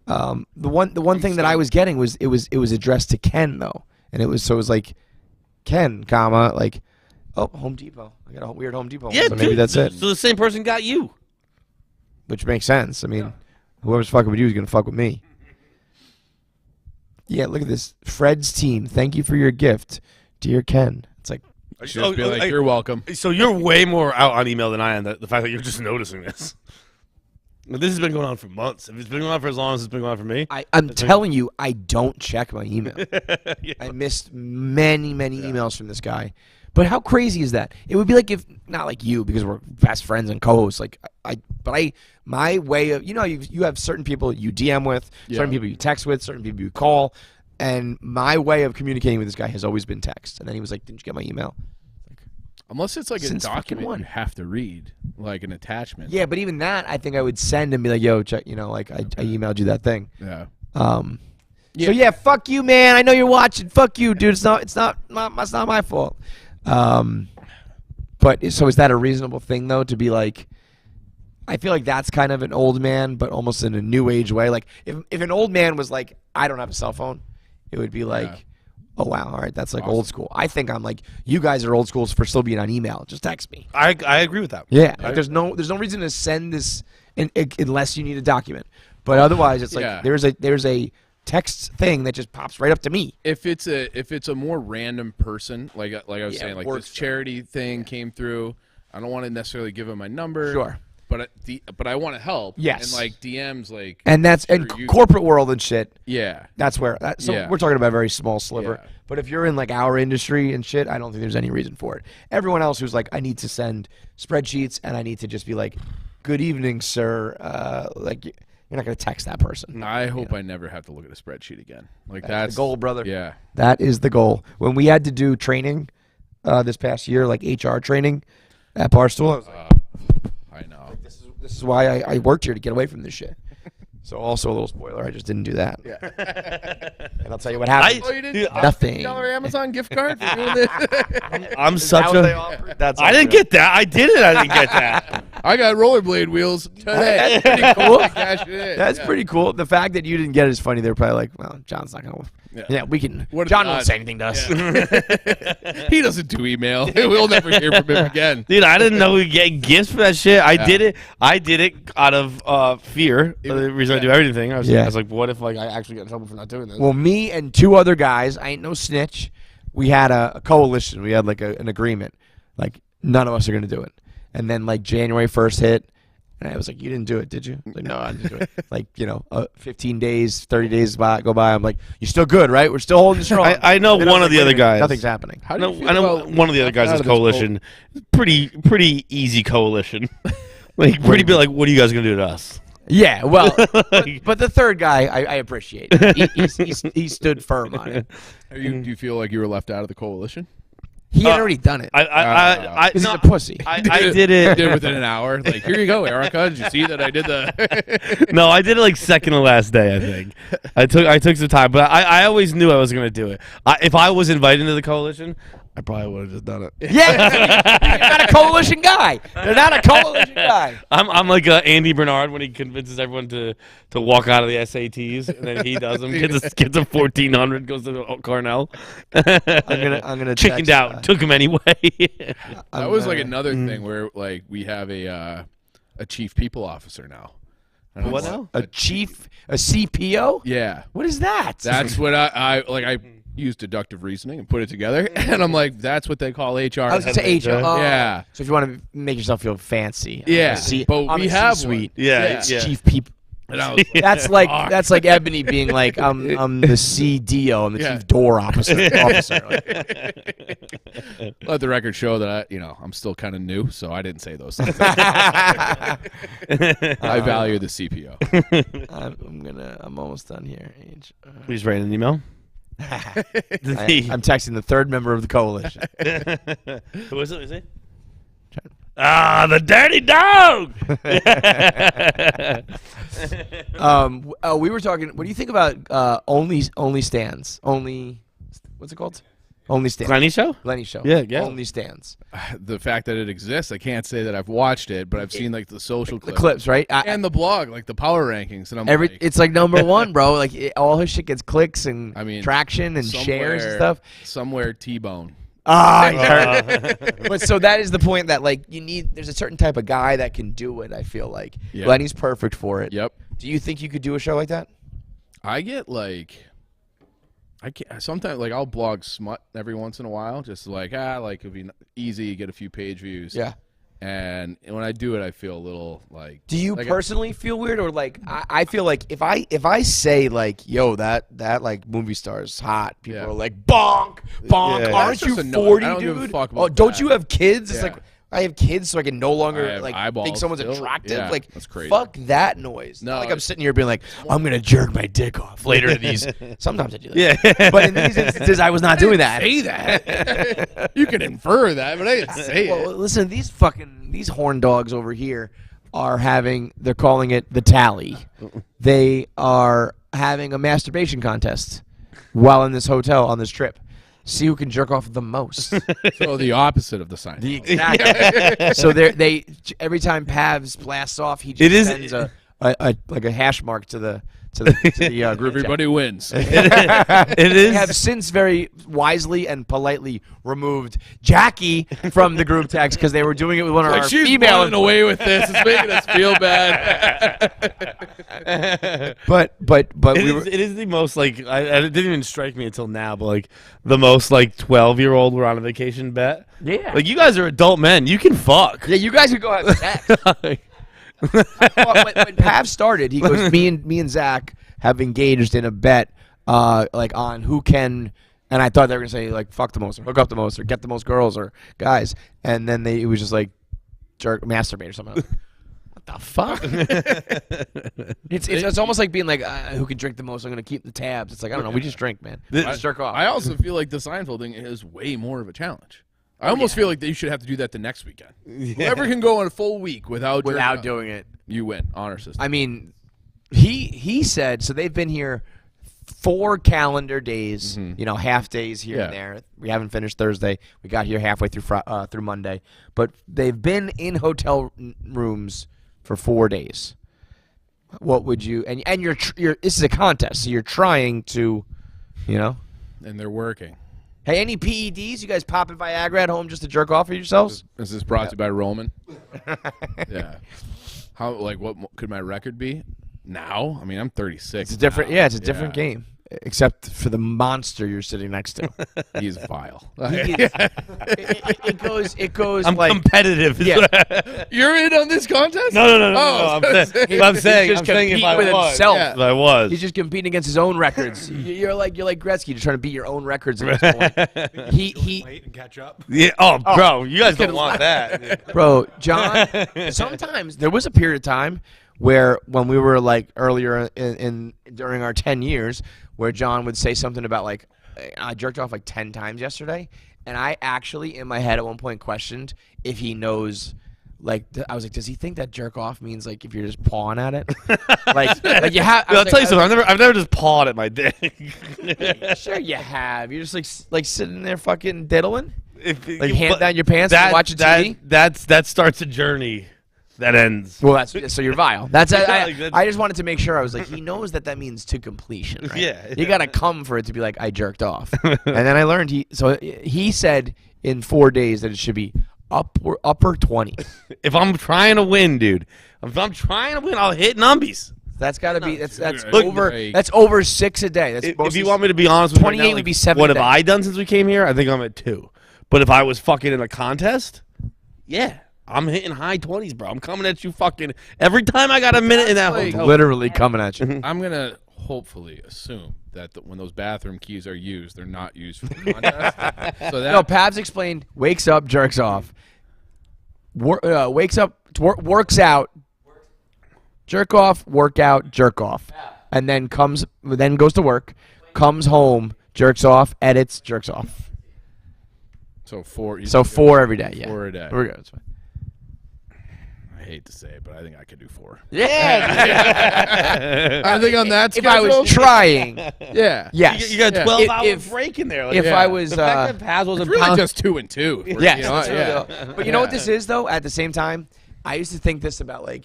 The one thing that I was getting was it was addressed to Ken though, and it was like Ken, comma like Home Depot. I got a weird Home Depot.
Yeah,
so maybe
dude.
that's it.
So the same person got you.
Which makes sense. I mean, whoever's fucking with you is gonna fuck with me. Yeah, look at this. Fred's team. Thank you for your gift, dear Ken. It's like
Just be like, you're welcome.
So you're way more out on email than I am. The fact that you're just noticing this. This has been going on for months. If it's been going on for as long as it's been going on for me,
I'm telling you, I don't check my email.
yeah.
I missed many emails from this guy. But how crazy is that? It would be like if not like you because we're best friends and co-hosts. Like my way of you have certain people you DM with, certain people you text with, certain people you call, and my way of communicating with this guy has always been text. And then he was like, "Didn't you get my email?"
Unless it's like a
Since fucking
document
when?
you have to read, like an attachment.
Yeah, but even that, I think I would send and be like, "Yo, check." Like I emailed you that thing.
Yeah.
So yeah, fuck you, man. I know you're watching. Fuck you, dude. It's not my fault. But so is that a reasonable thing though to be like? I feel like that's kind of an old man, but almost in a new age way. Like if an old man was like, I don't have a cell phone, it would be like,
Yeah.
oh wow, all right, that's like
Awesome.
old school. I think I'm like, you guys are old schools for still being on email. Just text me.
I agree with that.
Yeah, like there's no reason to send this unless you need a document. But otherwise, it's like
Yeah.
there's a text thing that just pops right up to me.
If it's a more random person, like I was saying, like
work
this charity thing came through, I don't want to necessarily give him my number.
Sure.
But I want to help.
Yes.
And like DMs, like
And that's
Sure,
and
you-
corporate world and shit.
yeah.
That's where so
Yeah.
we're talking about a very small sliver.
Yeah.
But if you're in like our industry and shit, I don't think there's any reason for it. Everyone else who's like, I need to send spreadsheets and I need to just be like, good evening, sir. Like you're not gonna text that person.
I hope I never have to look at a spreadsheet again. Like
That's the goal, brother.
Yeah.
That is the goal. When we had to do training this past year, like HR training, at Barstool. I was like,
I know.
this is why I worked here to get away from this shit. So also a little spoiler, I just didn't do that.
Yeah.
And I'll tell you what happened.
Oh, you didn't?
Nothing.
$50 Amazon gift card for doing this?
I'm
Is that
such
what they
a.
offered? That's
I didn't get that. I did it. I didn't get that.
I got rollerblade wheels today.
That's pretty cool.
Cash it in.
That's
Yeah.
pretty cool. The fact that you didn't get it is funny. They're probably like, well, John's not gonna. Yeah, we can.
What are
John
the
won't
odds?
say anything to us.
He doesn't do email. We'll never hear from him again.
Dude, I didn't know we get gifts for that shit. I did it. I did it out of fear. The reason I do everything. I was like, what if like I actually get in trouble for not doing this?
Well, me and two other guys, I ain't no snitch. We had a coalition. We had like an agreement. Like none of us are gonna do it. And then like January 1st hit, and I was like, "You didn't do it, did you?" Like, no, I didn't do it. Like 15 days, 30 days go by. I'm like, "You're still good, right? We're still holding strong."
I know
Then
one
was
of the
like,
other
"Wait a minute,
guys.
Nothing's happening.
How do you feel
I know
about
one of the other guys'
out
is
of this
coalition. Pretty easy coalition. Like pretty be like, what are you guys gonna do to us?
Yeah, well, but the third guy, I appreciate. He stood firm on it.
Do you feel like you were left out of the coalition?
He had already done it. He's
No,
a pussy.
I did
You
it.
did it within an hour. Like, here you go, Erica. Did you see that I did the?
No, I did it like second to last day. I think I took some time, but I always knew I was gonna do it. If I was invited to the coalition, I probably would have just done it.
Yeah, you're not a coalition guy. They're not a coalition guy.
I'm like Andy Bernard when he convinces everyone to walk out of the SATs, and then he does them. Gets a 1400, goes to Cornell.
I'm gonna
chickened
text,
out, took him anyway.
That was like another thing where like we have a chief people officer now. And I'm
What
like,
now?
a CPO.
Yeah,
What is that?
that's what I like. I used deductive reasoning and put it together, and I'm like, that's what they call HR.
I was gonna say HR.
Yeah.
So if you want to make yourself feel fancy,
Yeah, but
I'm
we
a
have
C-suite.
one.
Yeah,
It's
yeah.
chief people.
And I was like,
That's like Ebony being like, I'm the CDO, I'm the
Yeah.
chief door officer. Like,
let the record show that I'm still kind of new, so I didn't say those things.
I
I value the CPO.
I'm almost done here.
Please write an email.
I'm texting the third member of the coalition.
Who is it? Is it? The dirty dog.
We were talking. What do you think about only stands? What's it called? Only stands.
Lenny show?
Lenny show.
Yeah, yeah.
Only stands.
The fact that it exists, I can't say that I've watched it, but I've seen like the social
The
clips.
clips, right?
And the blog, like the power rankings, and I'm like,
It's like number one, bro. Like all his shit gets clicks and
I mean,
traction and shares and stuff.
Somewhere T-Bone.
But so that is the point that like there's a certain type of guy that can do it. I feel like
Yeah.
Lenny's perfect for it.
Yep.
Do you think you could do a show like that?
I get like, I can't, sometimes like I'll blog smut every once in a while, just like it'd be easy, get a few page views.
Yeah.
And when I do it, I feel a little like.
Do you
like
personally feel weird, or like I feel like if I say like, yo, that like movie star is hot, people
Yeah.
are like, bonk.
Yeah.
Aren't
That's
you
just annoying.
40,
I don't
dude?
give a fuck
Oh,
about
don't
that.
you have kids? It's
Yeah.
like I have kids, so I can no
I
longer
have
like
eyeballs
think someone's
still.
attractive.
Yeah,
like
that's crazy.
fuck that noise.
No,
Not like I'm
it's-
sitting here being like, I'm gonna jerk my dick off later in these. Sometimes I do that.
Yeah.
But in these instances, I was not doing that.
Say that. You can infer that, but I didn't say it.
Well, listen, these horn dogs over here they're calling it the tally. They are having a masturbation contest while in this hotel on this trip. See who can jerk off the most.
So the opposite of the sign.
Exactly. So they every time Pavs blasts off, he just sends a like a hash mark to the group.
Everybody wins.
They
is.
have since very wisely and politely removed Jackie from the group text because they were doing it with one of
Like
our
she's
female.
running away with this. It's making us feel bad.
But
It is the most like it didn't even strike me until now, but like the most like 12-year-old we're on a vacation bet.
yeah,
Like you guys are adult men, you can fuck.
yeah, you guys could go have sex. Well, when Pav started, he goes, me and Zach have engaged in a bet, like on who can, and I thought they were gonna say like fuck the most, or hook up the most, or get the most girls or guys, and then it was just like masturbate or something. What the fuck? It's almost like being like who can drink the most. I'm gonna keep the tabs. It's like I don't know. We just drink, man. We just jerk off.
I also feel like the Seinfeld thing is way more of a challenge. I almost feel like that you should have to do that the next weekend. Whoever can go on a full week without
doing it.
you win. Honor system.
I mean, he said so. They've been here 4 calendar days. You know, half days here and there. We haven't finished Thursday. We got here halfway through Monday, but they've been in hotel rooms for 4 days. What would you and you're this is a contest, so you're trying to, you know,
and they're working.
Hey, any PEDs? You guys popping Viagra at home just to jerk off for yourselves?
Is this brought to you by Roman? Yeah. How what could my record be now? I mean, I'm 36.
It's a different.
now.
Yeah, it's a different game, except for the monster you're sitting next to.
He's vile.
It goes.
I'm
like,
competitive.
Yeah.
You're in on this contest?
No.
Oh,
I'm saying
just
if I
compete with
was.
himself.
If I was.
He's just competing against his own records. You're like Gretzky. You're trying to beat your own records at this point. He
Wait and catch up.
Yeah. Oh, bro, you guys don't want that.
Bro, John, sometimes there was a period of time where when we were like earlier in during our 10 years where John would say something about like, I jerked off like 10 times yesterday, and I actually in my head at one point questioned if he knows. Like I was like, does he think that jerk off means like if you're just pawing at it? like you have.
I'll tell you something. I've never just pawed at my dick.
Sure you have. You're just like sitting there fucking diddling,
Like
hand down your pants and watching TV.
That starts a journey that ends.
Well, so you're vile. That's
Like,
I just wanted to make sure. I was like, he knows that means to completion. Right?
Yeah.
You gotta come for it to be like I jerked off, and then I learned he said in 4 days that it should be upper 20s.
If I'm trying to win, dude, if I'm trying to win, I'll hit numbies.
That's got to be that's
Look,
over. That's over 6 a day. That's
If you want me to be honest with you,
28
right now,
would be 7
What
a
have
day.
I done since we came here? I think I'm at 2. But if I was fucking in a contest, yeah, I'm hitting high 20s, bro. I'm coming at you fucking every time I got a minute in that
like-
hotel.
literally coming at you.
I'm going to hopefully assume that when those bathroom keys are used, they're not used for the contest. So that
No, Pabs explained. Wakes up, jerks off. Wakes up, works out. Jerk off, workout, jerk off, and then goes to work, comes home, jerks off, edits, jerks off.
So 4.
So 4 every day. Yeah,
4 a day.
We're good. It's fine.
I hate to say it, but I think I could do 4.
Yeah.
I think on that
If I
schedule,
was trying,
yeah.
yes.
You got a
Yeah.
12-hour break in there. Like,
If
Yeah.
I was,
the fact that Paz wasn't
It's really
pound-
just 2 and 2.
yes.
You know,
that's
yeah.
what but you know what this is though. At the same time, I used to think this about like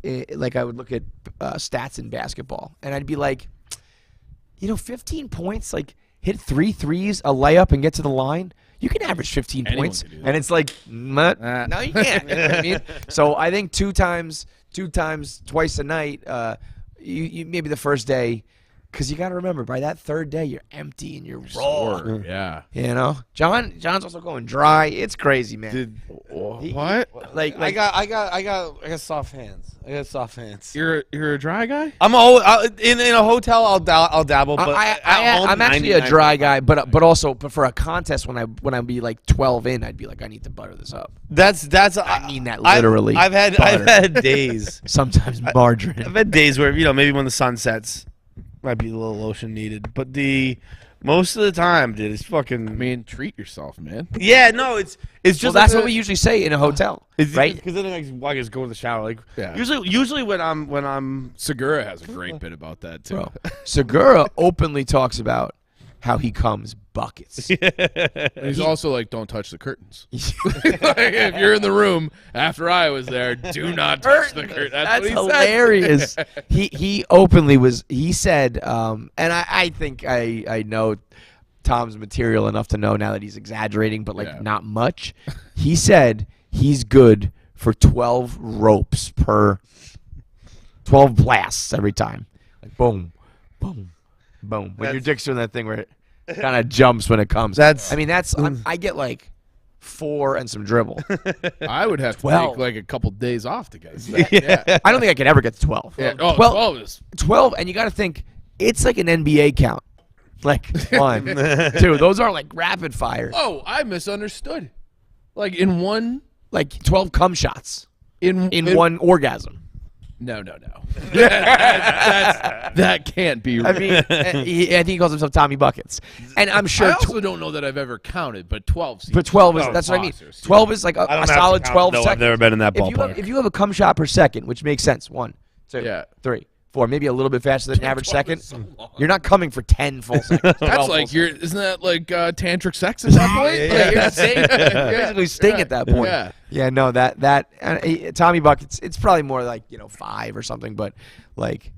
I would look at stats in basketball, and I'd be like, 15 points, like hit 3 threes, a layup, and get to the line. You can average 15
Anyone
points,
can do that.
and it's like, no, you can't. You know what I mean? So I think twice a night. You maybe the first day, because you got to remember by that third day you're empty and you're raw.
Sore. Yeah.
You know, John's also going dry. It's crazy, man.
Dude,
What?
Like
I got soft hands. I got soft hands.
You're a dry guy?
I'm always in a hotel. I'll dabble, but at home,
I'm actually a dry guy, but for a contest when I'd be like 12 in, I'd be like, I need to butter this up.
That's
I mean that literally.
I've had days.
Sometimes margarine.
I've had days where maybe when the sun sets, might be a little lotion needed, but most of the time, dude, it's fucking.
I mean, treat yourself, man.
Yeah, no, it's just.
Well, that's what we usually say in a hotel, right?
Because then I just go to the shower. Like
Yeah.
usually when I'm
Segura has a great bit about that too.
Bro, Segura openly talks about how he comes buckets.
He's also like, don't touch the curtains. Like, if you're in the room after I was there, do not touch the curtains. That's what he
hilarious. He openly was. He said, and I think I know Tom's material enough to know now that he's exaggerating, but like
Yeah.
not much. He said he's good for 12 ropes per 12 blasts every time. Like boom, boom, boom. When your dick's doing that thing where it kind of jumps when it comes. I get like 4 and some dribble.
I would have to
12.
take like a couple days off to get to that. Yeah.
I don't think I could ever get to 12.
Yeah. Oh,
12,
12 is
12, and you got to think it's like an NBA count. Like 1, 2. Those aren't like rapid fire.
Oh, I misunderstood. Like in one
Like 12 cum shots
in
in one orgasm.
No. That can't be.
I mean, I think he calls himself Tommy Buckets, and I'm sure.
I also don't know that I've ever counted, but 12 seems.
But 12 is
Oh,
that's what I mean.
monsters,
12 is like
I don't
a
have to
solid
count.
12
No,
seconds.
I've never been in that ballpark.
If you have a cum shot per second, which makes sense, 1, 2,
Yeah.
3, 4, maybe a little bit faster than an average second. You're not coming for 10 full seconds.
That's like isn't that like tantric sex at that point?
Yeah,
Like,
that's basically Sting at that point.
Yeah.
Yeah, no, that Tommy Buckets, it's probably more like 5 or something, but like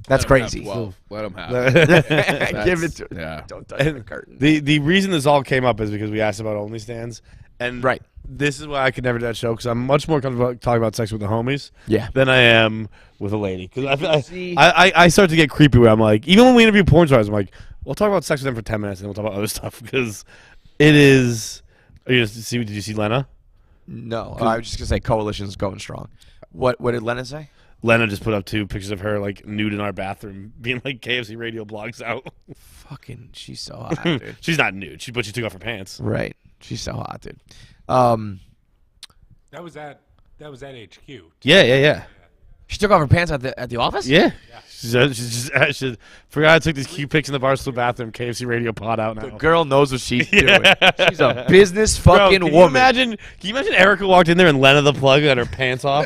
that's
Let 'em have
crazy.
12. Let them have it.
Give it to
Yeah.
Don't touch the curtain.
The reason this all came up is because we asked about OnlyStans, and
Right.
this is why I could never do that show because I'm much more comfortable talking about sex with the homies
Yeah.
than I am with a lady. Because
See-
I start to get creepy where I'm like, even when we interview porn stars, I'm like, we'll talk about sex with them for 10 minutes and then we'll talk about other stuff because it is. Did you see Lena?
No, I was just gonna say Coalition's going strong. What did Lennon say?
Lena just put up 2 pictures of her like nude in our bathroom, being like KFC radio blogs out.
Fucking, she's so hot, dude.
She's not nude, but she took off her pants.
Right, she's so hot, dude.
That was at HQ.
Yeah.
She took off her pants at the office.
Yeah. She forgot I took these cute pics in the Barstool bathroom. KFC radio pod out now.
The girl knows what she's doing. She's a business
Bro,
fucking
can
woman.
Can you imagine Erica walked in there and Lena the plug had her pants off?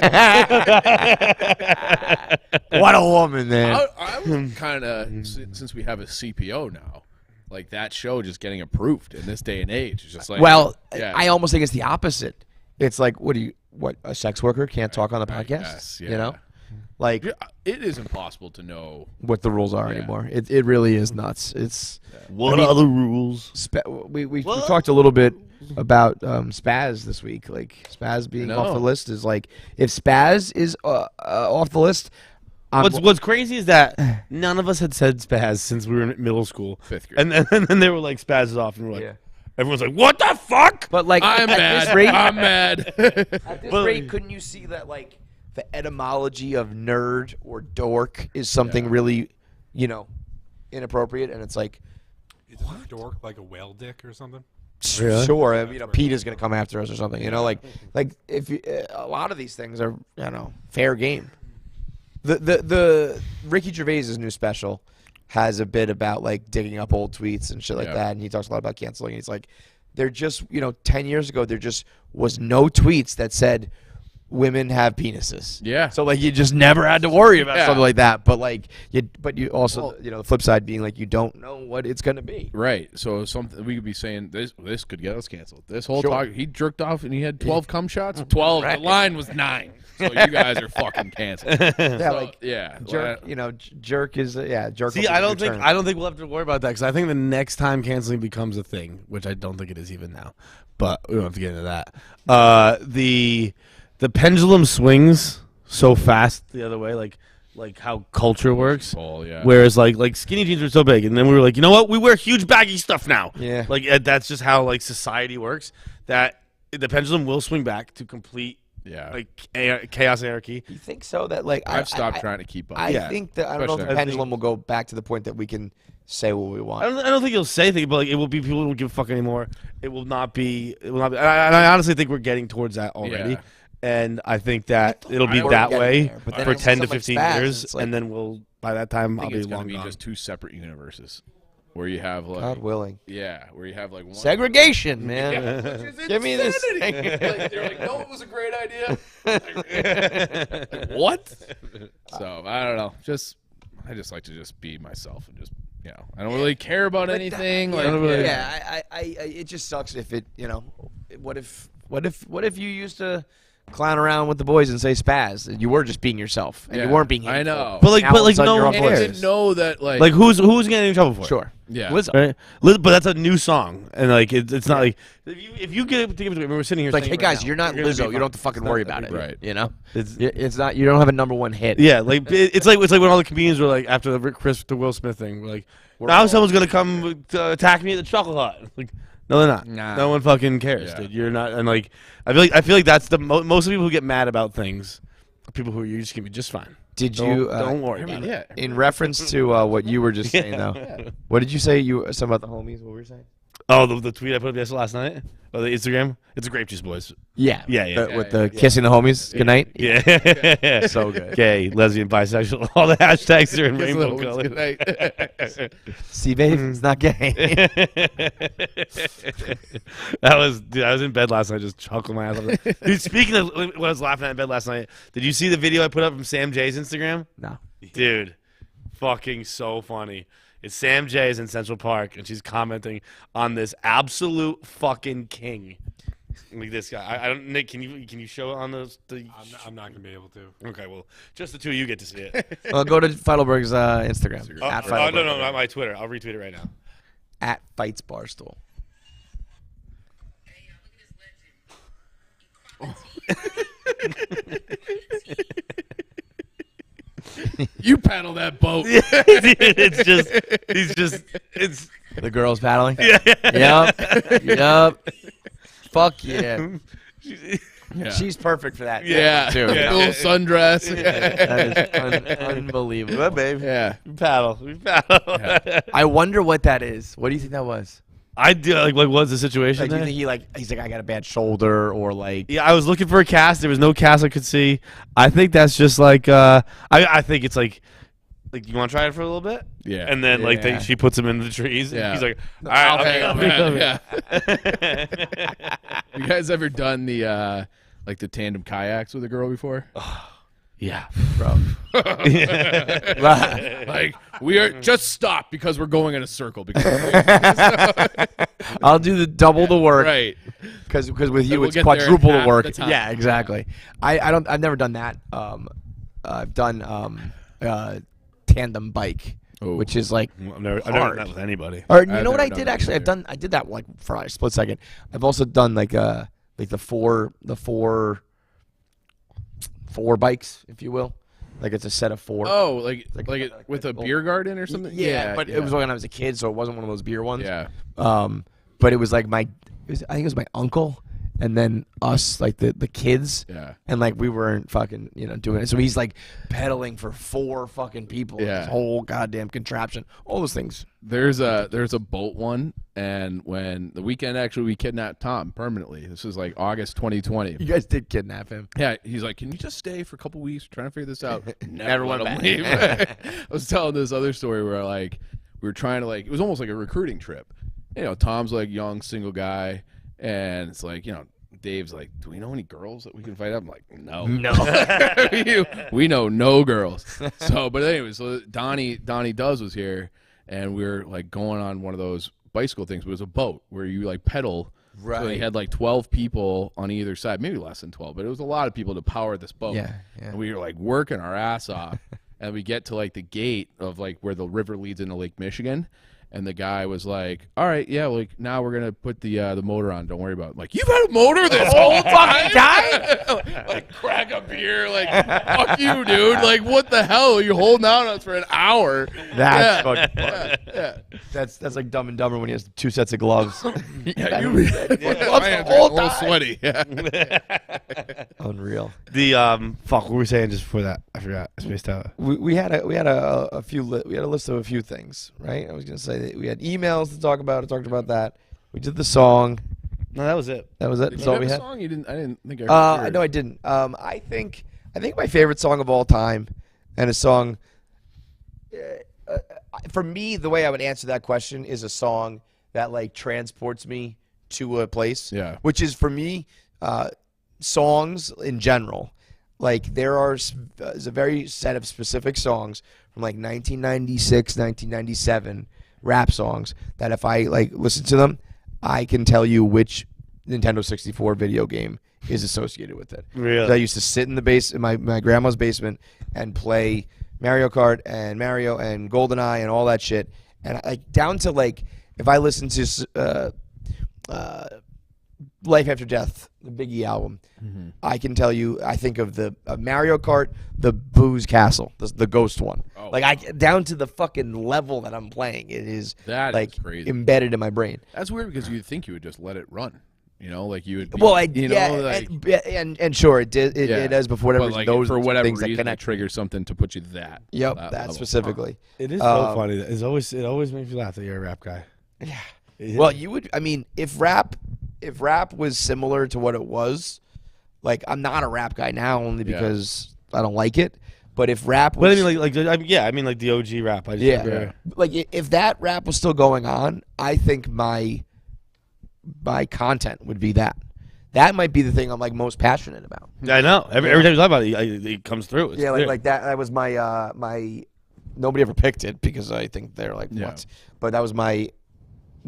What a woman, man.
I would kind of, since we have a CPO now, like that show just getting approved in this day and age. It's just like,
Well,
yeah.
I almost think it's the opposite. It's like, what a sex worker can't talk on the podcast?
guess,
You know, like
it is impossible to know.
what the rules are
Yeah.
anymore. It really is nuts. It's
What are the rules?
we talked a little bit about Spaz this week. Like Spaz being
I
off
know.
the list is like, if Spaz is off the list,
What's crazy is that none of us had said spaz since we were in middle school.
5th grade.
And then they were like spaz is off and we're like,
Yeah.
everyone's like, what the fuck?
but like
I'm
at
mad.
this rate,
I'm mad.
at this
Well-
rate, couldn't you see that like the etymology of nerd or dork is something really, inappropriate, and it's like,
Is a dork like a whale dick or something?
Really?
sure, Peter's gonna come after us or something, like if you, a lot of these things are, fair game. The Ricky Gervais's new special has a bit about like digging up old tweets and shit like
Yeah.
that, and he talks a lot about canceling. He's like, there just 10 years ago there just was no tweets that said women have penises.
Yeah.
So like you just never had to worry about
Yeah.
something like that. But like you also the flip side being like you don't know what it's gonna be.
Right. So something we could be saying this could get us canceled. This whole
Sure.
talk, he jerked off and he had 12 cum shots. 12. The line was 9. So you guys are fucking canceled.
Yeah,
So,
like
yeah.
jerk. Jerk is jerk.
See, I don't think we'll have to worry about that because I think the next time canceling becomes a thing, which I don't think it is even now, but we don't have to get into that. The pendulum swings so fast the other way, like how culture works.
Oh, yeah.
Whereas like skinny jeans were so big, and then we were like, you know what? We wear huge baggy stuff now.
Yeah.
Like that's just how like society works. That the pendulum will swing back to complete
Yeah.
chaos anarchy.
You think so? That like
I've stopped trying to keep up.
I think that I don't know if
Especially
the
I
pendulum will go back to the point that we can say what we want.
I don't think you'll say things, but like it will be people who don't give a fuck anymore. It will not be. I honestly think we're getting towards that already.
Yeah.
And I think that it'll be
We're
that
getting
way
there, but then
for
it's
10 to
stuff like
15
spaz,
years,
it's like-
and then by that time
I
I'll
think
be
it's going
long
to be
gone.
just 2 separate universes where you have like
God willing.
yeah, where you have like one
Segregation, man. Give me this.
like, they're like, no, it was a great idea. What? So I don't know. I just like to just be myself and just I don't really care about anything. Like
It just sucks if it. What if you used to clown around with the boys and say spaz? And you were just being yourself, and you weren't being.
I
hateful.
know.
But like,
Now
but
all of a
like,
sudden
no
you're
one
on
and I
board.
didn't know that like
Like, who's getting in trouble for it?
Sure.
Yeah.
Lizzo.
Right? But that's a new song, and like it's not like if you get to give it to me, we're sitting here
Like,
saying
hey
right
guys,
now,
you're not
gonna be
Lizzo. You
fine.
don't have to fucking
It's
worry
not-
about it.
Right.
It's not. You don't have a number one hit.
Yeah, like it's like when all the comedians were like after the Will Smith thing, we're like, now someone's gonna come to attack me at the Chocolate Hut. Like, no, they're not.
Nah.
No one fucking cares,
Yeah.
dude. You're not, and like I feel like that's the most of the people who get mad about things are people who you're just gonna be just fine.
Did
Don't,
you?
don't worry about it.
yeah.
In reference to what you were just saying, though, what did you say? Something about the homies? What were you saying?
Oh, the tweet I put up yesterday last night? Or the Instagram? It's a grape juice, boys.
Yeah.
Yeah.
With the kissing the homies. Good night.
Yeah.
So good.
Gay, lesbian, bisexual. All the hashtags are in
Kiss the
rainbow
homies
colors.
goodnight.
See, babe, it's not gay.
I was in bed last night just chuckling my ass off. Dude, speaking of what I was laughing at in bed last night, did you see the video I put up from Sam J's Instagram?
No.
Dude, fucking so funny. It's Sam J's in Central Park, and she's commenting on this absolute fucking king. Like this guy. I don't. Nick, can you show it on the
I'm not gonna be able to.
Okay, well, just the two of you get to see it.
Well, go to Feidelberg's Instagram. At
Oh,
Feidelberg.
no, not my Twitter. I'll retweet it right now.
At Fights Barstool.
You paddle that boat.
It's
The girls paddling. Yep. Fuck yeah.
Yeah.
She's perfect for that.
Yeah.
Too.
A little sundress.
That is unbelievable.
Well, babe.
Yeah.
We paddle.
I wonder what that is. What do you think that was?
I do like. What was the situation?
Like, do you
there?
think he's like, I got a bad shoulder, or like,
Yeah, I was looking for a cast. There was no cast I could see. I think that's just like. I think it's like you want to try it for a little bit.
Yeah.
And then
Yeah.
she puts him in the trees. And
Yeah.
he's like, all right,
I'll
I'll
hang
come.
Yeah. You guys ever done the like the tandem kayaks with a girl before?
Yeah.
bro?
Like we are just stop because we're going in a circle because
I'll do double the work,
right.
Because with you
we'll
it's
get there in
quadruple the
half
work.
the time.
Yeah, exactly. I've never done that. I've done tandem bike,
Oh.
which is like
I've never
hard.
done that with anybody.
Or you
I've
know what
never
I
done
did
that
actually?
either.
I did that like for a split second. I've also done like the four bikes, if you will. Like it's a set of four.
Oh, like
like
with a
little-
beer garden or something?
Yeah, but it was when I was a kid, so it wasn't one of those beer ones.
Yeah.
But it was like I think it was my uncle, and then us, like the kids.
Yeah.
And like we weren't fucking doing it. So he's like pedaling for four fucking people.
Yeah.
This whole goddamn contraption. All those things.
There's a boat one, and when the weekend actually we kidnapped Tom permanently. This was like August 2020.
You guys did kidnap him.
Yeah, he's like, can you just stay for a couple weeks? We're trying to figure this out.
Never
let
went
him
back.
leave. I was telling this other story where like we were trying to it was almost like a recruiting trip. Tom's like young single guy, and it's like Dave's like, do we know any girls that we can fight up? I'm like, no. we know no girls. So, but anyway, so Donnie Does was here, and we were like going on one of those bicycle things, but it was a boat where you like pedal.
Right.
So they had like 12 people on either side, maybe less than 12, but it was a lot of people to power this boat.
Yeah.
And we were like working our ass off, and we get to like the gate of like where the river leads into Lake Michigan. And the guy was like, all right, yeah, like now we're going to put the motor on. Don't worry about it. I'm like, you've had a motor this whole fucking time? Like, crack a beer. Like, fuck you, dude. Like, what the hell? You're holding out on us for an hour.
That's fucking funny.
Yeah.
That's like Dumb and Dumber when he has two sets of gloves.
Yeah,
you
my hands are a little
time.
sweaty. Yeah.
Unreal.
The fuck, what were we saying just before that? I forgot. I spaced out.
We had a list of a few things, right? I was gonna say that we had emails to talk about. I talked about that. We did the song.
No, that was it.
That was it.
Did
That's
you
all
have
we
a
had.
song? I didn't think I
I
heard
know I didn't. I think my favorite song of all time, and a song. For me, the way I would answer that question is a song that like transports me to a place.
Yeah.
Which is for me, songs in general. Like there's a very set of specific songs from like 1996, 1997 rap songs that if I like listen to them, I can tell you which Nintendo 64 video game is associated with it.
Really?
I used to sit in my grandma's basement and play Mario Kart and Mario and GoldenEye and all that shit. And like down to like if I listen to Life After Death, the Biggie album, I can tell you I think of the Mario Kart, the Booze Castle, the Ghost one.
Oh,
like I down to the fucking level that I'm playing, it is
That is
like
crazy.
embedded in my brain.
That's weird because you'd think you would just let it run. Like you would. Be,
Well, and sure it did. It does, but for whatever
But,
reason,
like,
those
for whatever
things that
reason, it
connect.
triggers something to put you that.
Yep,
that
that
level.
specifically.
It is so funny. It always makes me laugh that you're a rap guy.
Yeah. Well, you would. I mean, if rap was similar to what it was, like I'm not a rap guy now only because I don't like it. But if rap was,
But I mean like the OG rap. I just never-
like if that rap was still going on, I think my content would be that. That might be the thing I'm like most passionate about.
I know. Every time you talk about it, it comes through. It's clear.
like that. That was my my. Nobody ever picked it because I think they're like what, but that was my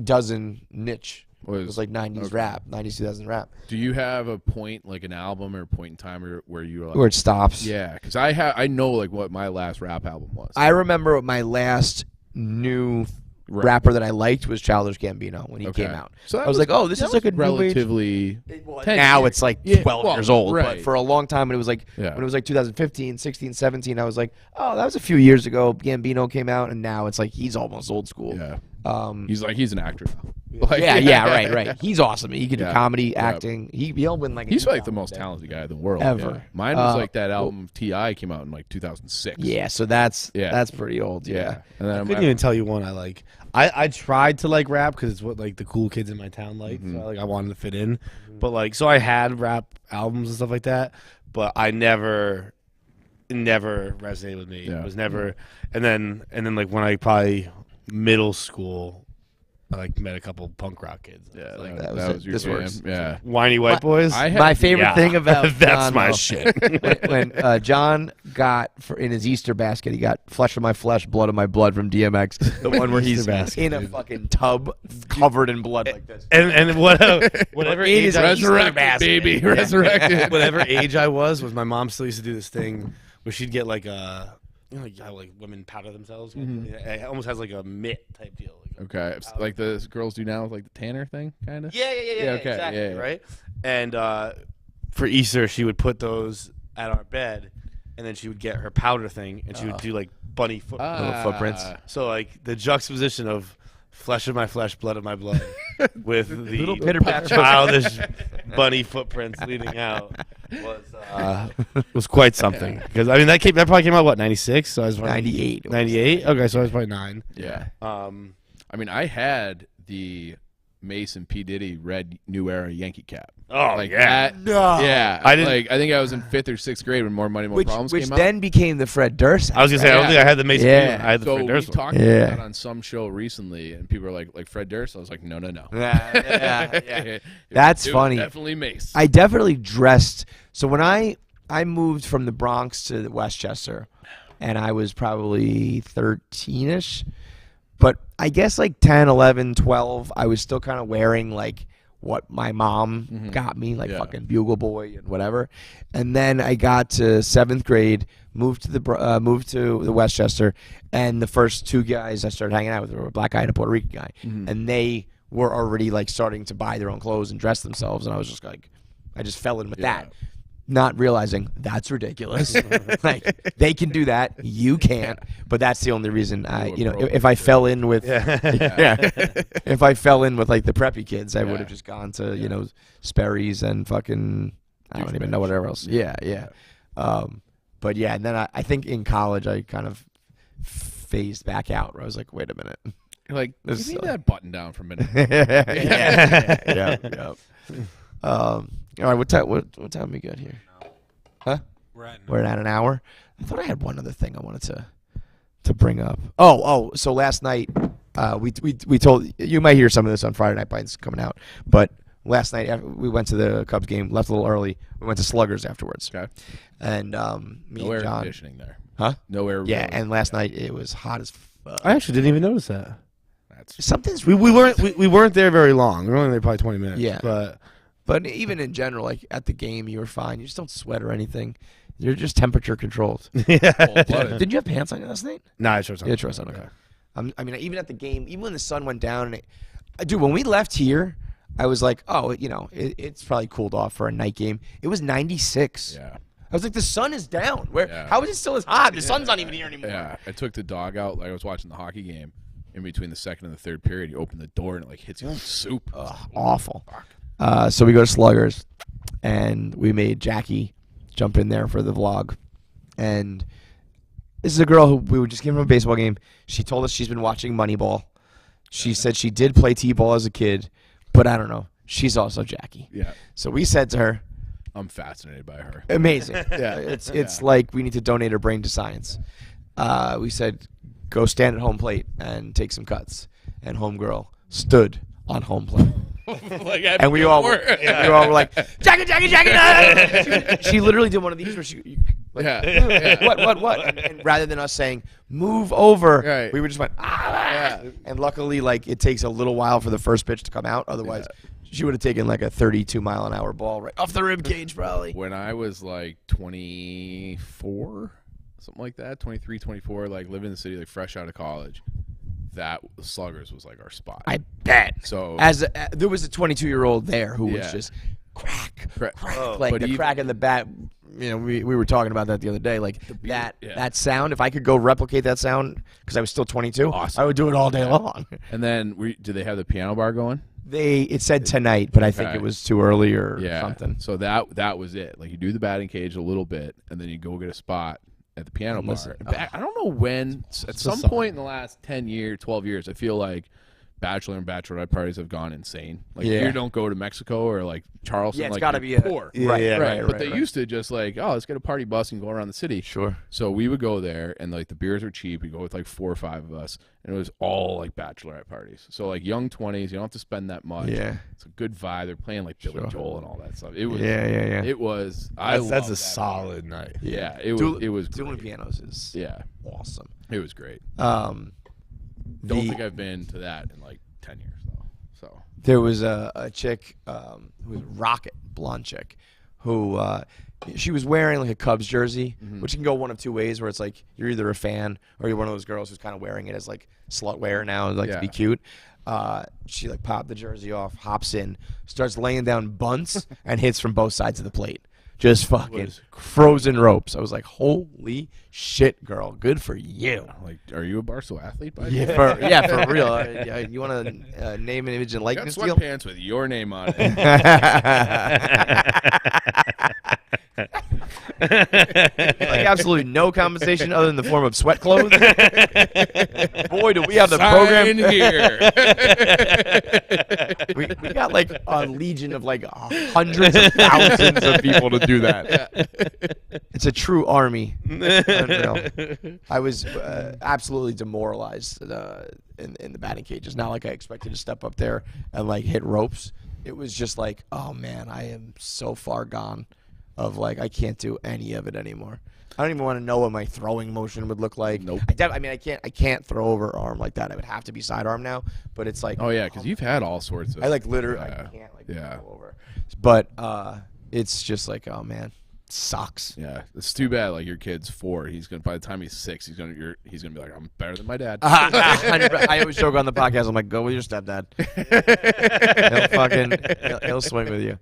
dozen niche. It was like 90s rap, 90s 2000s rap.
Do you have a point, like an album or a point in time where you were like,
Where it stops.
Yeah, because I know like what my last rap album was.
I remember my last new rapper that I liked was Childish Gambino when he came out.
So
I was like, oh, this is like a
relatively.
now it's like 12 years old,
right.
but for a long time when it was like
Yeah.
when it was like 2015, 16, 17, I was like, oh, that was a few years ago. Gambino came out, and now it's like he's almost old school.
Yeah.
He's
an actor now. Like,
right. He's awesome. He can do comedy, acting. He'll win like.
He's like the most talented guy in the world
Ever.
Yeah. Mine was like that album T.I. came out in like 2006.
Yeah, so that's pretty old. Yeah.
And then
I couldn't even tell you one I like. I tried to like rap because it's what like the cool kids in my town like. So I wanted to fit in, but like so I had rap albums and stuff like that, but it never resonated with me.
Yeah.
It was never. And then like when I probably middle school, I like met a couple punk rock kids.
Yeah,
Like,
that
was
was
it.
your
This
jam.
works.
Yeah.
whiny white boys.
My favorite thing about
that's
John,
my
though,
shit.
when John got in his Easter basket, he got flesh of my flesh, blood of my blood from DMX. The one where he's
Easter basket,
in a
dude.
fucking tub covered in blood like this.
and whatever
It
age
is
I was,
Resurrected, baby. Resurrected.
whatever age I was my mom still used to do this thing where she'd get like a how like women powder themselves. It almost has like a mitt type deal.
Okay. Like the girls do now with like the tanner thing, kind of?
Yeah,
okay.
exactly,
Yeah.
right? And for Easter, she would put those at our bed, and then she would get her powder thing, and she would do like bunny footprints. So like the juxtaposition of flesh of my flesh, blood of my blood, with the
pitter-patter.
childish bunny footprints leading out was quite something. Because I mean that probably came out what 96, so I was probably
98.
98. Okay, so I was probably 9.
Yeah. I mean, I had the Mace and P. Diddy red New Era Yankee cap.
Oh,
like
yeah.
that,
No.
Yeah.
I didn't-
I think I was in 5th or 6th grade when More Money, More Problems
Which
came out.
then became the Fred Durst.
I was gonna say I don't think I had the Mason.
Yeah.
I had the
So
Fred
we
Durst one.
talked
Yeah.
about that on some show recently, and people were like Fred Durst. I was like, no.
Yeah. That's
It was
funny.
Definitely Mace.
I definitely dressed. So when I moved from the Bronx to Westchester, and I was probably 13ish, but I guess like 10, 11, 12, I was still kind of wearing like what my mom got me, like fucking Bugle Boy and whatever. And then I got to 7th grade, moved to the Westchester, and the first two guys I started hanging out with were a black guy and a Puerto Rican guy, and they were already like starting to buy their own clothes and dress themselves, and I was just like, I just fell in with that. Not realizing that's ridiculous. Like they can do that, you can't. But that's the only reason if I fell in with, if I fell in with like the preppy kids, I would have just gone to Sperry's and fucking I don't even know whatever else. Yeah. But yeah, and then I think in college I kind of phased back out. Where I was like, wait a minute.
You're like,
This
give me
is
that button down for a minute.
yeah. All right, what time we got here? Huh? We're at an hour. I thought I had one other thing I wanted to bring up. So last night we told you might hear some of this on Friday Night Pints coming out, but last night we went to the Cubs game, left a little early. We went to Sluggers afterwards.
Okay.
And me
No air
and John.
conditioning there.
Huh?
No air.
Yeah, and last night it was hot as fuck.
I actually didn't even notice that.
Something's
We weren't there very long. We were only there probably 20 minutes.
Yeah.
But
even in general, like at the game, you were fine. You just don't sweat or anything. You're just temperature controlled.
Cold-blooded.
Did you have pants on last night?
nah, it's
Yeah, trust on. Okay. I mean, even at the game, even when the sun went down, and dude, when we left here, I was like, oh, it's probably cooled off for a night game. It was 96.
Yeah.
I was like, the sun is down.
Yeah.
How is it still as hot? The sun's not even here anymore.
Yeah, I took the dog out. Like I was watching the hockey game. In between the second and the third period, you open the door and it like hits you like soup.
Awful. So we go to Sluggers, and we made Jackie jump in there for the vlog. And this is a girl who we were just giving from a baseball game. She told us she's been watching Moneyball She said she did play t-ball as a kid, but I don't know. She's also Jackie.
Yeah.
So we said to her,
I'm fascinated by her.
amazing.
Yeah.
It's like we need to donate her brain to science. We said, go stand at home plate and take some cuts. And homegirl stood on home plate. And we all were like, Jackie, Jackie, Jackie. She literally did one of these where she, like, what? And rather than us saying, move over,
Right.
we were just went, And luckily, like, it takes a little while for the first pitch to come out. Otherwise, she would have taken like a 32-mile-an-hour ball right off the rib cage, probably.
When I was like 24, something like that, 23, 24, like living in the city, like fresh out of college, that Sluggers was like our spot.
I bet.
So
There was a 22-year-old there who was
Yeah.
just crack,
Oh.
like
But
the
even-
crack in the bat. You know, we were talking about that the other day. Like that
yeah.
that sound. If I could go replicate that sound, because I was still 22,
Awesome.
I would do it all day long.
And then do they have the piano bar going?
It said tonight, but I think
Okay.
it was too early or
Yeah.
something.
So that was it. Like you do the batting cage a little bit, and then you go get a spot at the piano bar.
Listen.
I don't know when. At some
song.
point in the last 10 years, 12 years, I feel like bachelor and bachelorette parties have gone insane. Like
Yeah.
you don't go to Mexico or like Charleston.
Yeah, it's
like
got to
you're
be
poor.
right.
But they used to just like, oh, let's get a party bus and go around the city.
Sure.
So we would go there, and like the beers were cheap. We go with like 4 or 5 of us, and it was all like bachelorette parties. So like young 20s, you don't have to spend that much.
Yeah.
It's a good vibe. They're playing like Billy
Sure.
Joel and all that stuff. It was
Yeah.
It was.
That's
loved
a
that
solid night.
Yeah, it was. It was
Doing
great.
pianos is
Yeah,
awesome.
it was great.
Um,
Don't
the-
think I've been to that in like 10 years though. So
There was a chick who was a rocket, blonde chick, who she was wearing like a Cubs jersey, which can go one of two ways, where it's like you're either a fan or you're one of those girls who's kind of wearing it as like slut wear now, like to be
Yeah.
cute. She like popped the jersey off, hops in, starts laying down bunts, and hits from both sides of the plate. Just fucking frozen ropes. I was like, holy shit, girl. Good for you.
like, are you a Barstool athlete? By
Yeah, for real. You want to name an image and
Got
likeness deal?
sweatpants with your name on it.
Like absolutely no compensation other than the form of sweat clothes. Boy, do we have the
Sign
program
here.
we got like a legion of like hundreds of thousands of people to do that. It's a true army. Unreal. I was absolutely demoralized in the batting cage. It's not like I expected to step up there and like hit ropes. It was just like, oh man, I am so far gone. Of like, I can't do any of it anymore. I don't even want to know what my throwing motion would look like.
Nope.
I can't throw over arm like that. I would have to be sidearm now. But it's like,
Oh yeah, because you've had all sorts of.
I like literally,
Yeah.
I can't like
Yeah.
go over. But it's just like, oh man, sucks.
Yeah, it's too bad. Like your kid's 4. He's gonna. By the time he's 6, he's gonna be like, I'm better than my dad.
I always joke on the podcast. I'm like, go with your stepdad. He'll swing with you.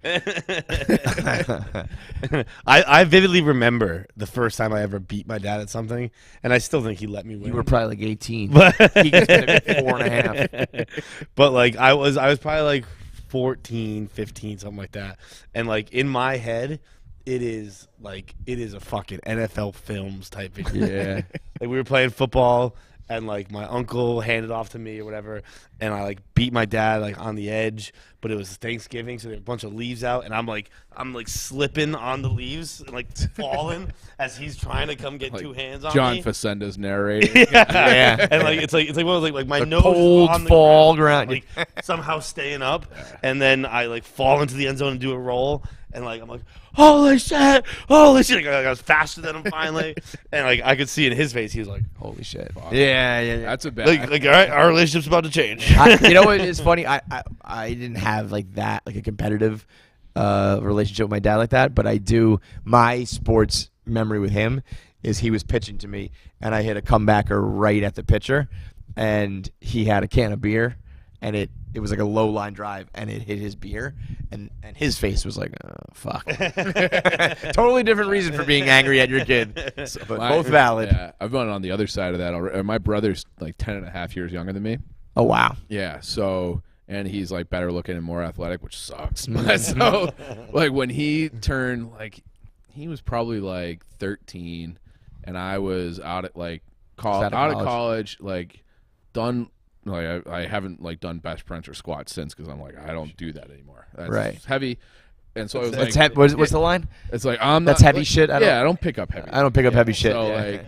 I vividly remember the first time I ever beat my dad at something, and I still think he let me win.
You were probably like 18.
But
He gets to be 4.5.
But like I was probably like 14, 15, something like that. And like in my head, it is a fucking NFL Films type video.
Yeah.
Like we were playing football and like my uncle handed off to me or whatever, and I like beat my dad like on the edge, but it was Thanksgiving, so there were a bunch of leaves out, and I'm like slipping on the leaves and like falling as he's trying to come get
Like
2 hands on
John
me.
Facenda's narrating.
Yeah.
And like it's like one of those like my nose
cold
on the
fall
ground,
ground.
like somehow staying up, and then I like fall into the end zone and do a roll, and like I'm like holy shit, like I was faster than him finally, and like I could see in his face he was like holy shit,
Yeah.
That's a bad.
like all right, our relationship's about to change.
You know what is funny? I didn't have like that, like a competitive relationship with my dad like that, but I do. My sports memory with him is he was pitching to me, and I hit a comebacker right at the pitcher, and he had a can of beer, and it was like a low line drive, and it hit his beer, and his face was like, oh, fuck. Totally different reason for being angry at your kid, but both valid.
Yeah, I've gone on the other side of that already. My brother's like 10 and a half years younger than me.
Oh wow.
Yeah, so and he's like better looking and more athletic, which sucks. So like when he turned, like he was probably like 13, and I was out at like
Out of
college, like done like I haven't like done bench press or squat since because I'm like I don't do that anymore. That's
Right.
heavy. And so I was
That's
like,
what's the line?
it's like I'm
That's
not,
heavy
like,
shit?
I don't pick up heavy.
I don't pick up heavy shit.
So
yeah.
like,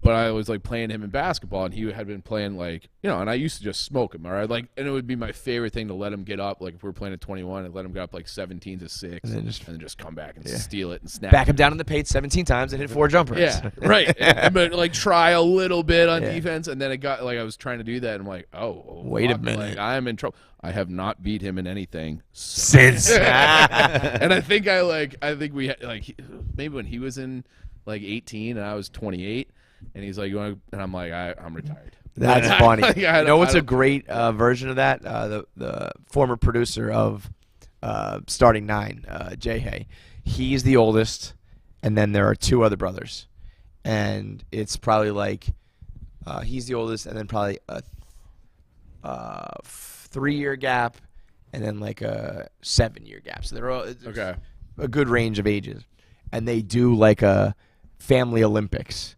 but I was like playing him in basketball, and he had been playing like and I used to just smoke him, all right, like, and it would be my favorite thing to let him get up, like if we were playing at 21, I'd let him get up like 17 to 6,
And
and
then
then just come back and steal it and snap.
Back him down in the paint 17 times and hit 4 jumpers.
Yeah, right. But like try a little bit on
Yeah.
defense, and then it got like I was trying to do that, and I'm like,
Wait a
fuck,
minute.
like, I am in trouble. I have not beat him in anything
Since.
and I think we had like maybe when he was in like 18 and I was 28, and he's like, "You want?" And I'm like, "I'm retired."
That's funny.
Like,
You know what's a great version of that? The former producer of Starting 9, Jay Hay. He's the oldest, and then there are 2 other brothers. And it's probably like he's the oldest, and then probably a 3-year gap, and then like a 7-year gap. So they're all
Okay.
a good range of ages. And they do like a family Olympics.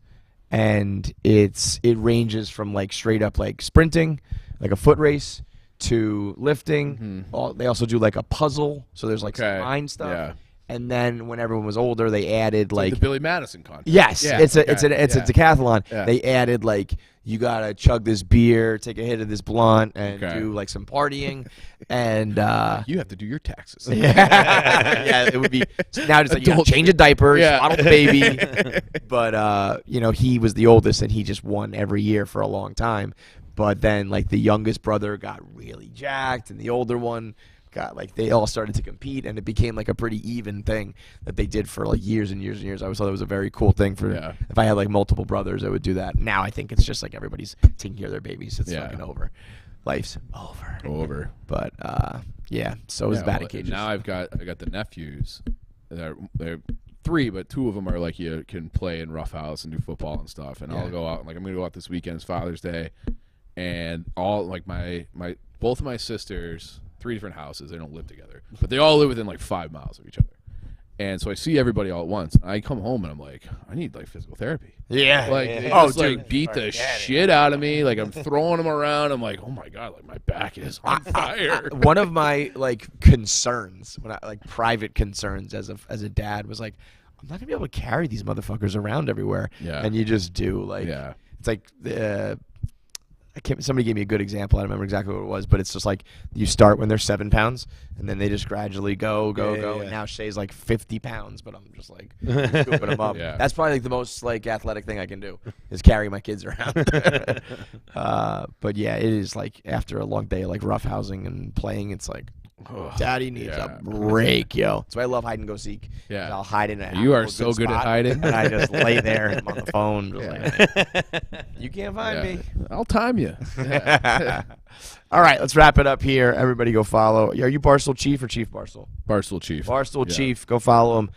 And it ranges from like straight up like sprinting, like a foot race, to lifting. They also do like a puzzle, so there's like some mind stuff.
Yeah.
And then when everyone was older, they added
Like
like
the Billy Madison contest.
yes,
Yeah,
it's a
yeah.
decathlon.
Yeah.
They added like you gotta chug this beer, take a hit of this blunt, and
Okay.
do like some partying, and
You have to do your taxes.
yeah, it would be now. It's like you gotta
Adult
change a diaper,
Yeah.
swaddle the baby. But he was the oldest, and he just won every year for a long time. But then like the youngest brother got really jacked, and the older one got like they all started to compete, and it became like a pretty even thing that they did for like years and years and years. I always thought it was a very cool thing for if I had like multiple brothers, I would do that. Now I think it's just like everybody's taking care of their babies. It's fucking over. Life's over. But so is batting cages.
Now I got the nephews. They're 3, but 2 of them are like you can play in roughhouse and do football and stuff. And I'll go out, like I'm gonna go out this weekend. It's Father's Day, and all like my both of my sisters, 3 different houses. They don't live together, but they all live within like 5 miles of each other. And so I see everybody all at once. I come home and I'm like, I need like physical therapy.
Yeah.
Like they just like beat the shit out of me. Like I'm throwing them around. I'm like, oh my god, like my back is on fire.
One of my like concerns, private concerns as a dad, was like, I'm not gonna be able to carry these motherfuckers around everywhere.
Yeah.
And you just do like it's like somebody gave me a good example. I don't remember exactly what it was, but it's just like you start when they're 7 pounds, and then they just gradually go. And now Shay's like 50 pounds, but I'm just like scooping them up.
Yeah.
That's probably like the most like athletic thing I can do is carry my kids around. But yeah, it is like after a long day of like roughhousing and playing, it's like, Daddy needs a break, yo. That's why I love hide and go seek.
Yeah.
I'll hide in a
You are so good at hiding.
and I just lay there and I'm on the phone. Just like, you can't find me.
I'll time you.
All right, let's wrap it up here. Everybody go follow. Are you Barstool Chief or Chief Barstool?
Barstool Chief.
Barstool Chief. Go follow him.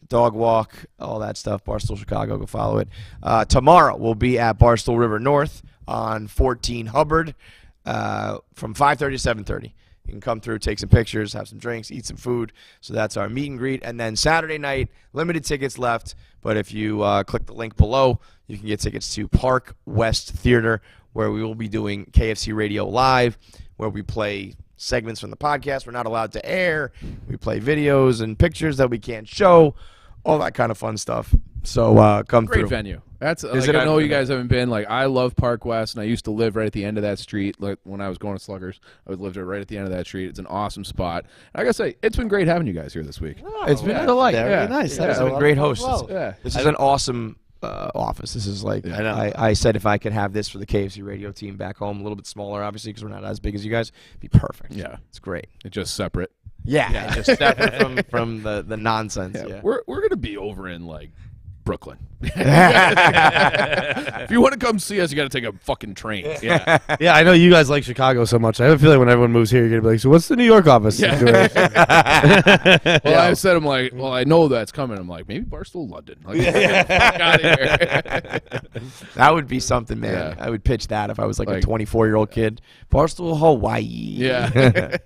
Dog walk, all that stuff. Barstool Chicago. Go follow it. Tomorrow we'll be at Barstool River North on 14 Hubbard from 5:30 to 7:30. You can come through, take some pictures, have some drinks, eat some food. So that's our meet and greet. And then Saturday night, limited tickets left. But if you click the link below, you can get tickets to Park West Theater, where we will be doing KFC Radio Live, where we play segments from the podcast we're not allowed to air. We play videos and pictures that we can't show, all that kind of fun stuff. So come
Great
through.
venue. That's
Is
like,
it?
I know you guys haven't been. Like I love Park West, and I used to live right at the end of that street. Like when I was going to Sluggers, I would live right at the end of that street. It's an awesome spot. And I gotta say, it's been great having you guys here this week.
It's been a delight.
Very
nice.
You guys have been great hosts.
Yeah.
This is an awesome office. This is like I said, if I could have this for the KFC radio team back home, a little bit smaller, obviously, because we're not as big as you guys, it'd be perfect.
Yeah.
It's great.
It's just separate.
Yeah, just separate from the nonsense. Yeah.
We're gonna be over in like Brooklyn. If you want to come see us, you got to take a fucking train. Yeah.
Yeah, I know you guys like Chicago so much. I have a feeling when everyone moves here, you're going to be like, so what's the New York office?
Well, I said, I'm like, well, I know that's coming. I'm like, maybe Barstool London. Like, get the fuck out of here.
That would be something, man.
Yeah.
I would pitch that if I was like a 24-year-old kid. Barstool, Hawaii.
Yeah.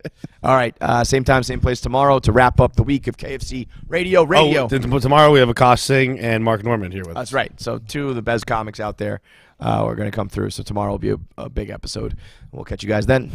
All right. Same time, same place tomorrow to wrap up the week of KFC Radio.
Tomorrow we have Akash Singh and Mark Norman here with us.
That's right. So 2 of the best comics out there. are going to come through. So tomorrow will be a big episode. We'll catch you guys then.